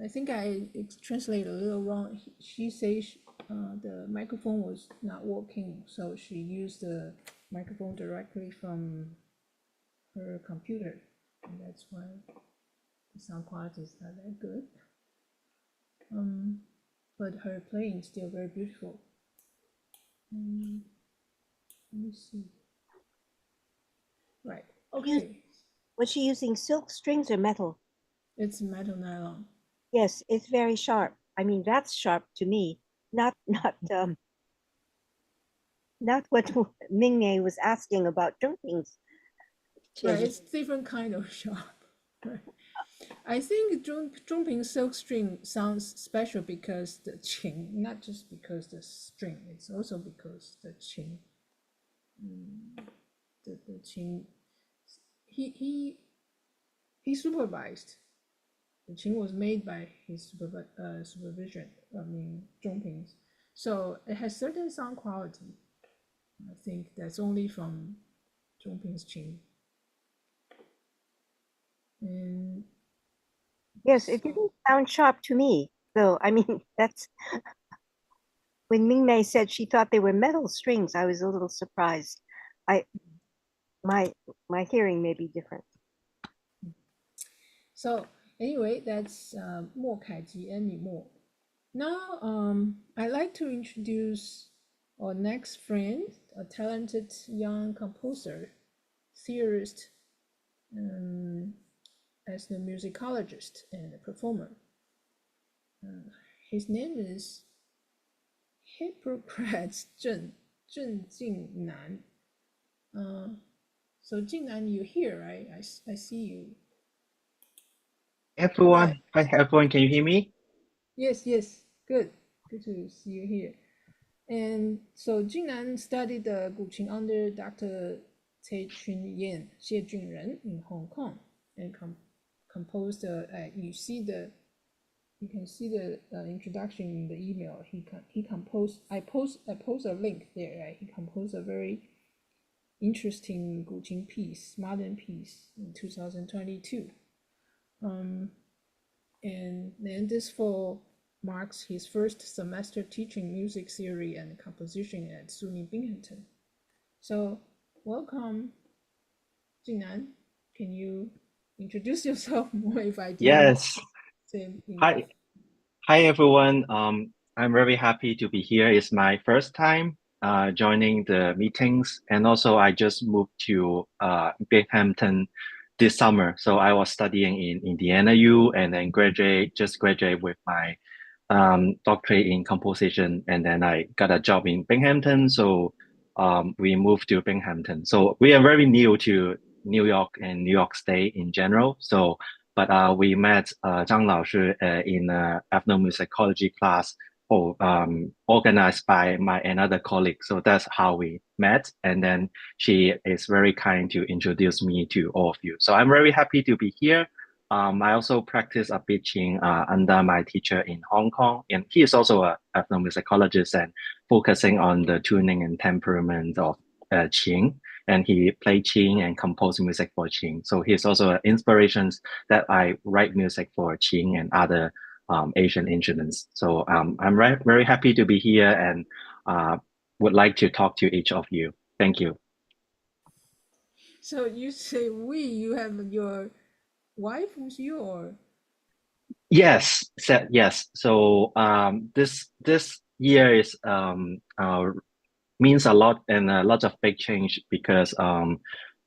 think I translated a little wrong. She says the microphone was not working, so she used the microphone directly from her computer, and that's why the sound quality is not that good. But her playing is still very beautiful. Let me see. Right. Okay. Was she using silk strings or metal? It's metal nylon. Yes, it's very sharp. I mean, that's sharp to me. Not what Ming was asking about Zheng Ping's. Right, it's different kind of sharp. Right. I think Zheng Ping's silk string sounds special because the qin, not just because the string, it's also because the qin. The qin, he supervised. The qin was made by his supervision. I mean, Zheng Ping's. So it has certain sound quality. I think that's only from Zheng Ping's qin. And yes, it didn't sound sharp to me, though. I mean, that's when Ming said she thought they were metal strings. I was a little surprised. My hearing may be different. So anyway, that's Mo Kaiji and Mo. Now, I'd like to introduce our next friend, a talented young composer, theorist, as the musicologist and a performer. His name is Hippocrates Zheng Jingnan. So Jingnan, you're here, right? I see you. Everyone, hi everyone, can you hear me? Yes, good to see you here. And so Jingnan studied the guqin under Dr. Cai Chun Yan, Xie Junren in Hong Kong, and composed. You can see the introduction in the email. He composed. I post a link there. Right? He composed a very interesting guqin piece, modern piece in 2022. And then this fall marks his first semester teaching music theory and composition at SUNY Binghamton. So welcome, Jingnan. Can you introduce yourself more if I do? Yes. Hi everyone. I'm very happy to be here. It's my first time joining the meetings, and also I just moved to Binghamton this summer. So I was studying in Indiana U, and then just graduate with my doctorate in composition, and then I got a job in Binghamton. So we moved to Binghamton. So we are very new to New York and New York State in general. So, but we met Zhang Laoshi in an ethnomusicology class organized by another colleague. So that's how we met. And then she is very kind to introduce me to all of you. So I'm very happy to be here. I also practice a bit Qin under my teacher in Hong Kong, and he is also an ethnomusicologist and focusing on the tuning and temperament of Qin. And he played Qin and composed music for Qin. So he's also inspirations that I write music for Qin and other Asian instruments. So I'm very happy to be here and would like to talk to each of you. Thank you. So you say we, you have your wife with you, or? Yes. So this year is means a lot and a lot of big change because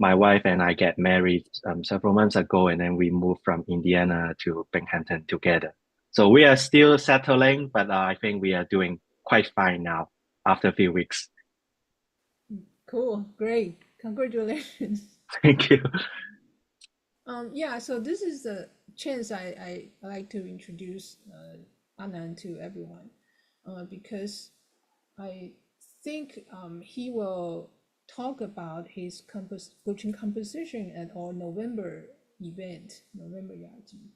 my wife and I get married several months ago, and then we moved from Indiana to Binghamton together. So we are still settling, but I think we are doing quite fine now after a few weeks. Cool, great, congratulations. Thank you. Yeah, so this is the chance I like to introduce Anand to everyone because I think he will talk about his guqin composition at our November event, November Yaji.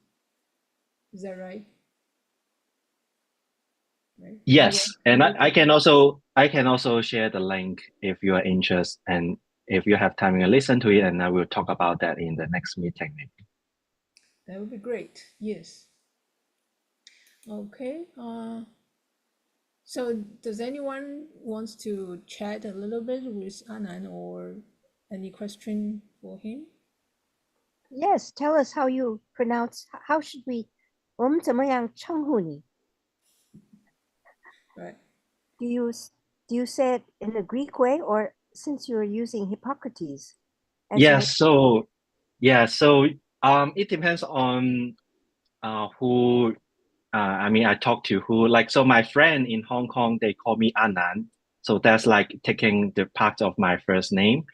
Is that right? Right. Yes, and I can also share the link if you are interested, and if you have time, you listen to it, and I will talk about that in the next meeting. Maybe. That would be great. Yes. Okay. So does anyone wants to chat a little bit with Anand or any question for him? Yes, tell us how you pronounce. How should we? 我们怎么样称呼你? Right. Do you say it in the Greek way, or since you're using Hippocrates? Yes. So it depends on who. I mean, I talk to who. Like, so my friend in Hong Kong, they call me Anand. So that's like taking the part of my first name.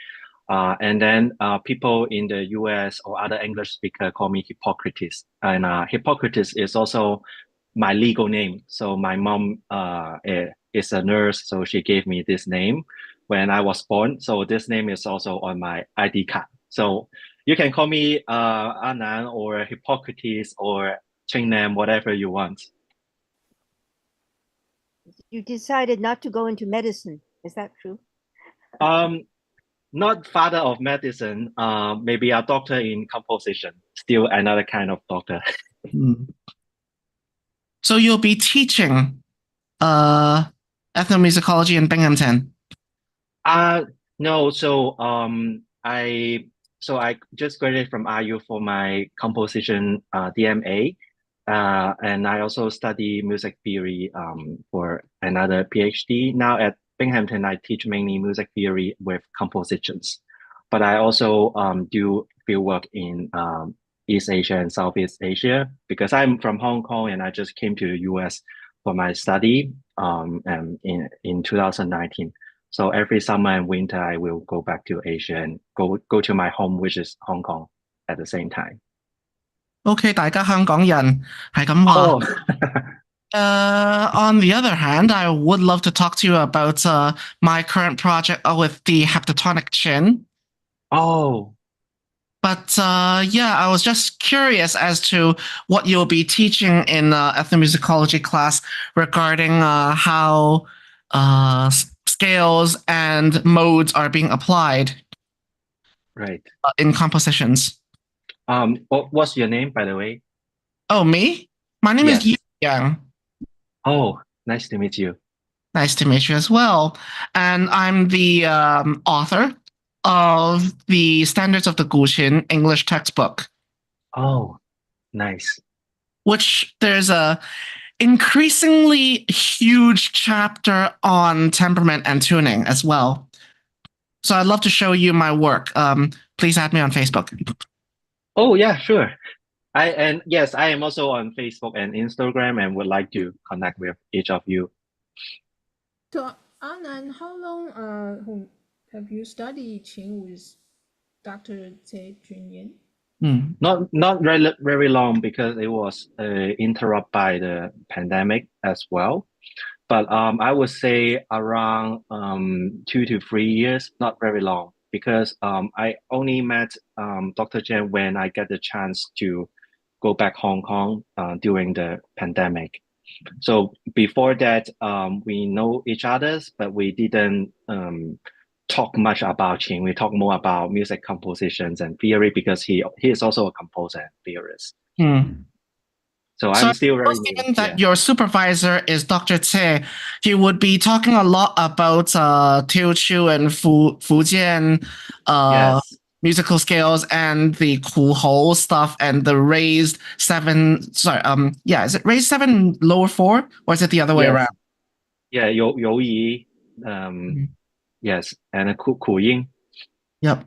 And then people in the US or other English speaker call me Hippocrates. And Hippocrates is also my legal name. So my mom is a nurse, so she gave me this name when I was born. So this name is also on my ID card. So you can call me Anand or Hippocrates or Qing Nam, whatever you want. You decided not to go into medicine. Is that true? Not father of medicine, maybe a doctor in composition, still another kind of doctor. So you'll be teaching ethnomusicology in Binghamton? No, so I just graduated from IU for my composition DMA. And I also study music theory for another PhD. Now at Binghamton, I teach mainly music theory with compositions, but I also do field work in East Asia and Southeast Asia because I'm from Hong Kong and I just came to the US for my study and in 2019. So every summer and winter, I will go back to Asia and go to my home, which is Hong Kong, at the same time. OK， 大家香港人係咁話。On the other hand, I would love to talk to you about my current project with the heptatonic chin. Oh. But yeah, I was just curious as to what you'll be teaching in ethnomusicology class regarding how scales and modes are being applied. Right. In compositions. What's your name, by the way? Oh, me? My name is Yuan Jung. Oh, nice to meet you. Nice to meet you as well. And I'm the author of the Standards of the Guqin English textbook. Oh, nice. Which there's a increasingly huge chapter on temperament and tuning as well. So I'd love to show you my work. Please add me on Facebook. Oh, yeah, sure. Yes, I am also on Facebook and Instagram and would like to connect with each of you. So, Anand, how long have you studied Qin with Dr. Zhe Junyan? Not very long because it was interrupted by the pandemic as well. But I would say around 2 to 3 years, not very long, because I only met Dr. Chen when I get the chance to go back Hong Kong during the pandemic. So before that, we know each other's, but we didn't talk much about Qin. We talk more about music compositions and theory because he is also a composer and theorist. So I'm still very new. Given that your supervisor is Dr. Tse, he would be talking a lot about Teochew and Fujian musical scales and the Kuhou stuff and the raised 7. Sorry, is it raised 7 lower 4 or is it the other way around? Yeah, 有yi, yes, and a Kuyin. Yep.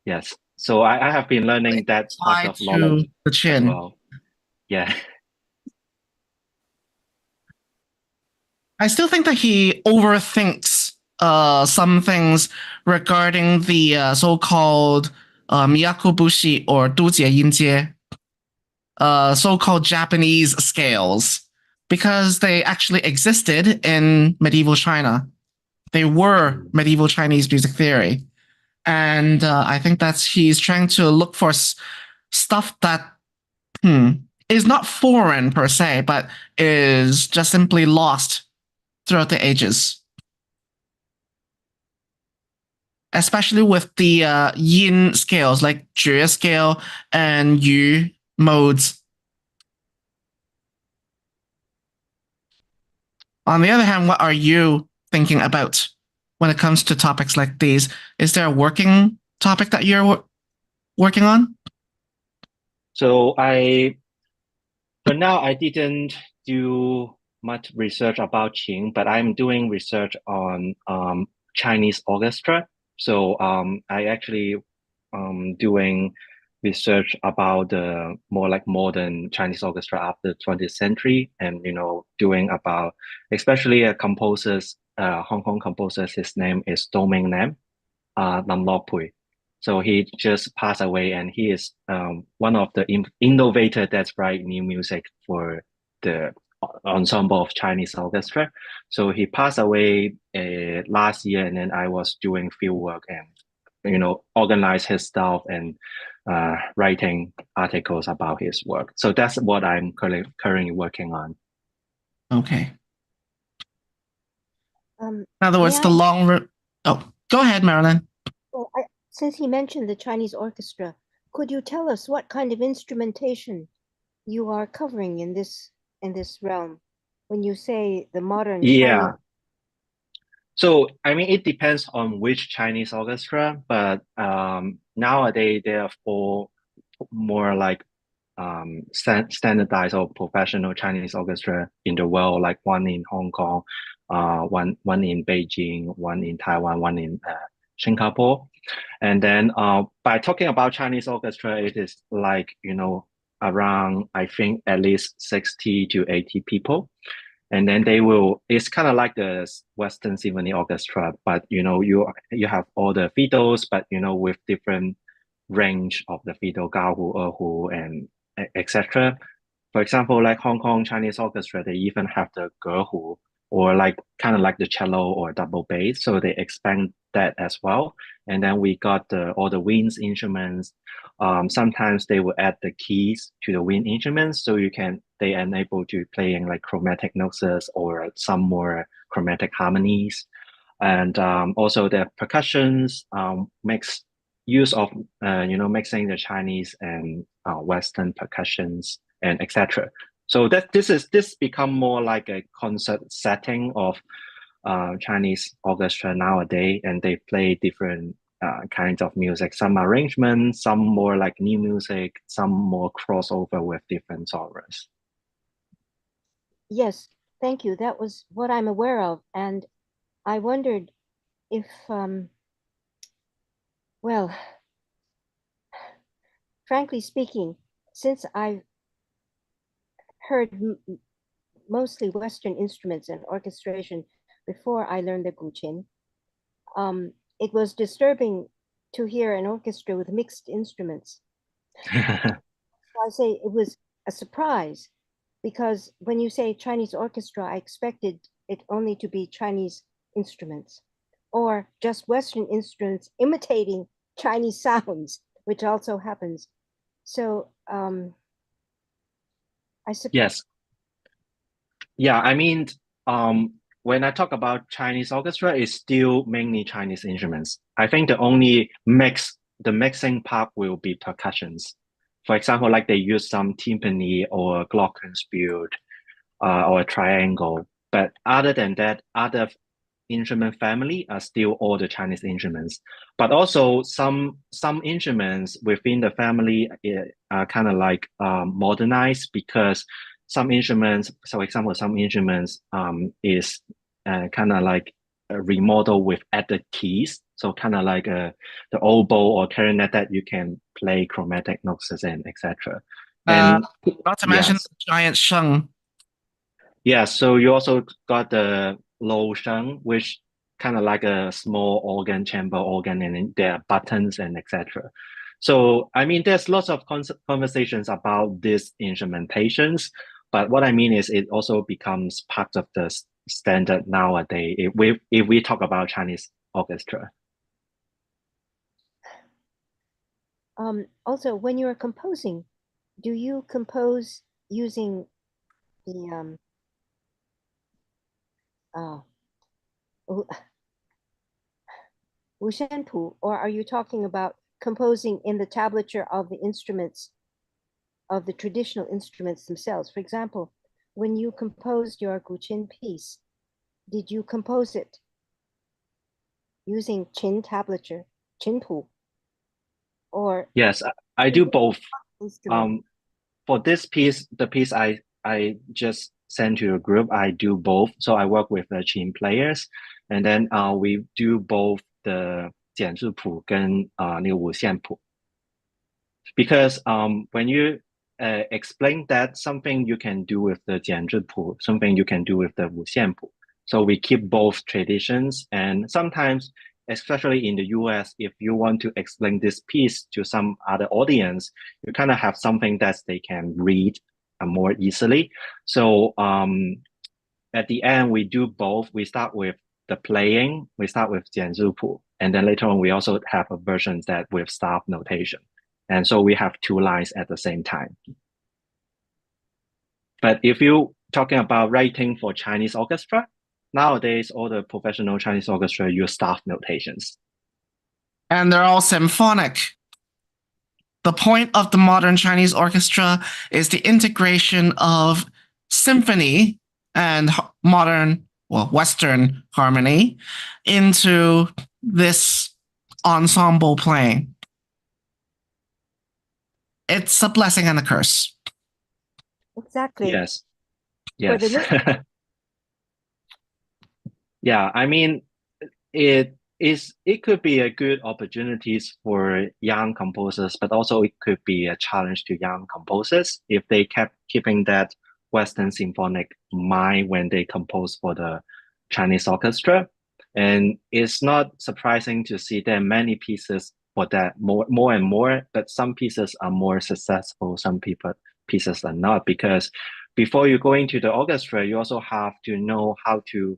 Yes. So I have been learning that part of knowledge the chin. As well. Yeah. I still think that he overthinks some things regarding the so-called Miyakobushi or Dujie Yinjie, so-called Japanese scales, because they actually existed in medieval China. They were medieval Chinese music theory. And I think he's trying to look for stuff that is not foreign per se, but is just simply lost throughout the ages. Especially with the yin scales, like Jue scale and Yu modes. On the other hand, what are you thinking about when it comes to topics like these? Is there a working topic that you're working on? So for now, I didn't do much research about Qing, but I'm doing research on Chinese orchestra. So I actually doing research about the more like modern Chinese orchestra after the 20th century, and doing about especially a composer's Hong Kong composer. His name is Ming Nam Pui. So he just passed away, and he is one of the innovator that's write new music for the ensemble of Chinese orchestra. So he passed away last year, and then I was doing field work and organize his stuff and writing articles about his work. So that's what I'm currently working on. Okay. In other words, the long. Oh, go ahead, Marilyn. Well, since he mentioned the Chinese orchestra, could you tell us what kind of instrumentation you are covering in this realm when you say the modern Chinese? So, I mean, it depends on which Chinese orchestra, but nowadays there are 4 more like standardized or professional Chinese orchestra in the world, like one in Hong Kong, one in Beijing, one in Taiwan, one in Singapore. And then by talking about Chinese orchestra, it is like, around, I think, at least 60 to 80 people. And then it's kind of like the Western Symphony Orchestra, but you have all the fiddles, but with different range of the fiddle, gaohu, erhu, and etc. For example, like Hong Kong Chinese Orchestra, they even have the gehu, or like kind of like the cello or double bass, so they expand that as well. And then we got all the wind instruments. Sometimes they will add the keys to the wind instruments, so they enable to playing like chromatic notes or some more chromatic harmonies. And also the percussions makes use of mixing the Chinese and Western percussions and etc. So this become more like a concert setting of Chinese orchestra nowadays, and they play different kinds of music. Some arrangements, some more like new music, some more crossover with different genres. Yes, thank you. That was what I'm aware of, and I wondered if, well, frankly speaking, since I've heard mostly Western instruments and orchestration before I learned the guqin, it was disturbing to hear an orchestra with mixed instruments. So I say it was a surprise, because when you say Chinese orchestra, I expected it only to be Chinese instruments or just Western instruments imitating Chinese sounds, which also happens. So I suppose. Yes. Yeah, I mean, when I talk about Chinese orchestra, it's still mainly Chinese instruments. I think the mixing part will be percussions. For example, like they use some timpani or glockenspiel or a triangle. But other than that, other instrument family are still all the Chinese instruments. But also some instruments within the family are kind of like modernized, because some instruments, so for example, some instruments is kind of like remodeled with added keys. So kind of like the oboe or clarinet that you can play chromatic notes and etc. And not to mention the giant sheng. Yeah, so you also got the low sheng, which kind of like a small organ, chamber organ, and there are buttons and etc. So, I mean, there's lots of conversations about these instrumentations, but what I mean is it also becomes part of the standard nowadays if we talk about Chinese orchestra. Also, when you're composing, do you compose using the Wushenpu, or are you talking about composing in the tablature of the instruments, of the traditional instruments themselves? For example, when you composed your guqin piece, did you compose it using Qin tablature, Qin pu, or Yes, I do both. instrument? For this piece, the piece I just sent to the group, I do both. So I work with the Qin players, and then we do both the 简字谱跟那个五线谱. Because when you explain that, something you can do with the 简字谱, something you can do with the 五线谱. So we keep both traditions, and sometimes, especially in the US, if you want to explain this piece to some other audience, you kind of have something that they can read more easily. So at the end, we do both. We start with the playing, we start with 简字谱, and then later on, we also have a version that with staff notation. And so we have two lines at the same time. But if you're talking about writing for Chinese orchestra, nowadays, all the professional Chinese orchestra use staff notations. And they're all symphonic. The point of the modern Chinese orchestra is the integration of symphony and modern, well, Western harmony into this ensemble playing. It's a blessing and a curse. Exactly. Yes. Yes. Yeah, I mean, it could be a good opportunities for young composers, but also it could be a challenge to young composers if they kept keeping that Western symphonic mind when they compose for the Chinese orchestra. And it's not surprising to see there are many pieces for that, more and more, but some pieces are more successful, some pieces are not, because before you go into the orchestra, you also have to know how to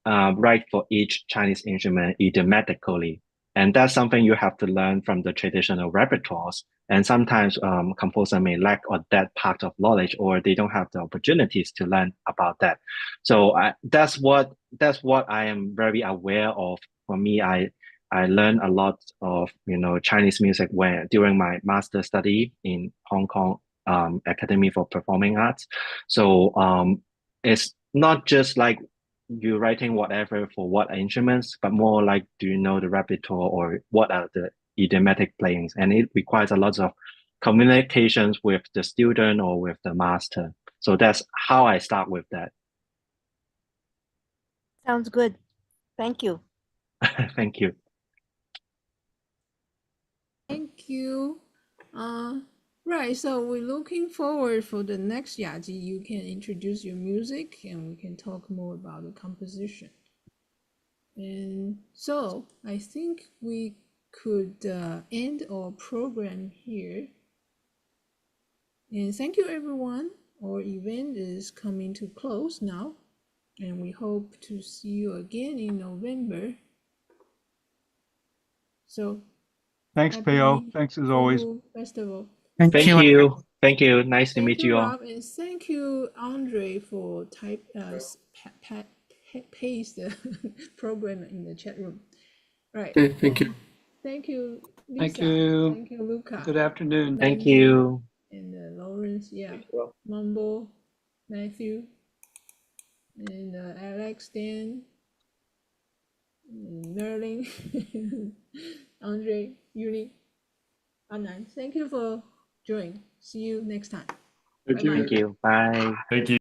write for each Chinese instrument idiomatically. And that's something you have to learn from the traditional repertoires. And sometimes composer may lack on that part of knowledge, or they don't have the opportunities to learn about that. So that's what I am very aware of. For me, I learned a lot of Chinese music during my master study in Hong Kong Academy for Performing Arts. So it's not just like you writing whatever for what instruments, but more like, do you know the repertoire or what are the idiomatic playings? And it requires a lot of communications with the student or with the master. So that's how I start with that. Sounds good. Thank you. Thank you. Thank you. Right, so we're looking forward for the next Yaji. You can introduce your music and we can talk more about the composition. And so I think we could end our program here. And thank you, everyone. Our event is coming to close now, and we hope to see you again in November. So thanks, Peo. Thanks as always. Festival. Thank you. Thank you. Nice to meet you all. Rob, and thank you, Andre, for paste the program in the chat room. Right. Okay, thank you. Thank you, Lisa. Thank you. Thank you, Luca. Good afternoon. Thank you. And Lawrence, yeah. Mumbo, Matthew, and Alex, Dan, and Merlin, Andre, Yuli, Anand. Thank you for joining. See you next time. Thank you. Bye. Thank you.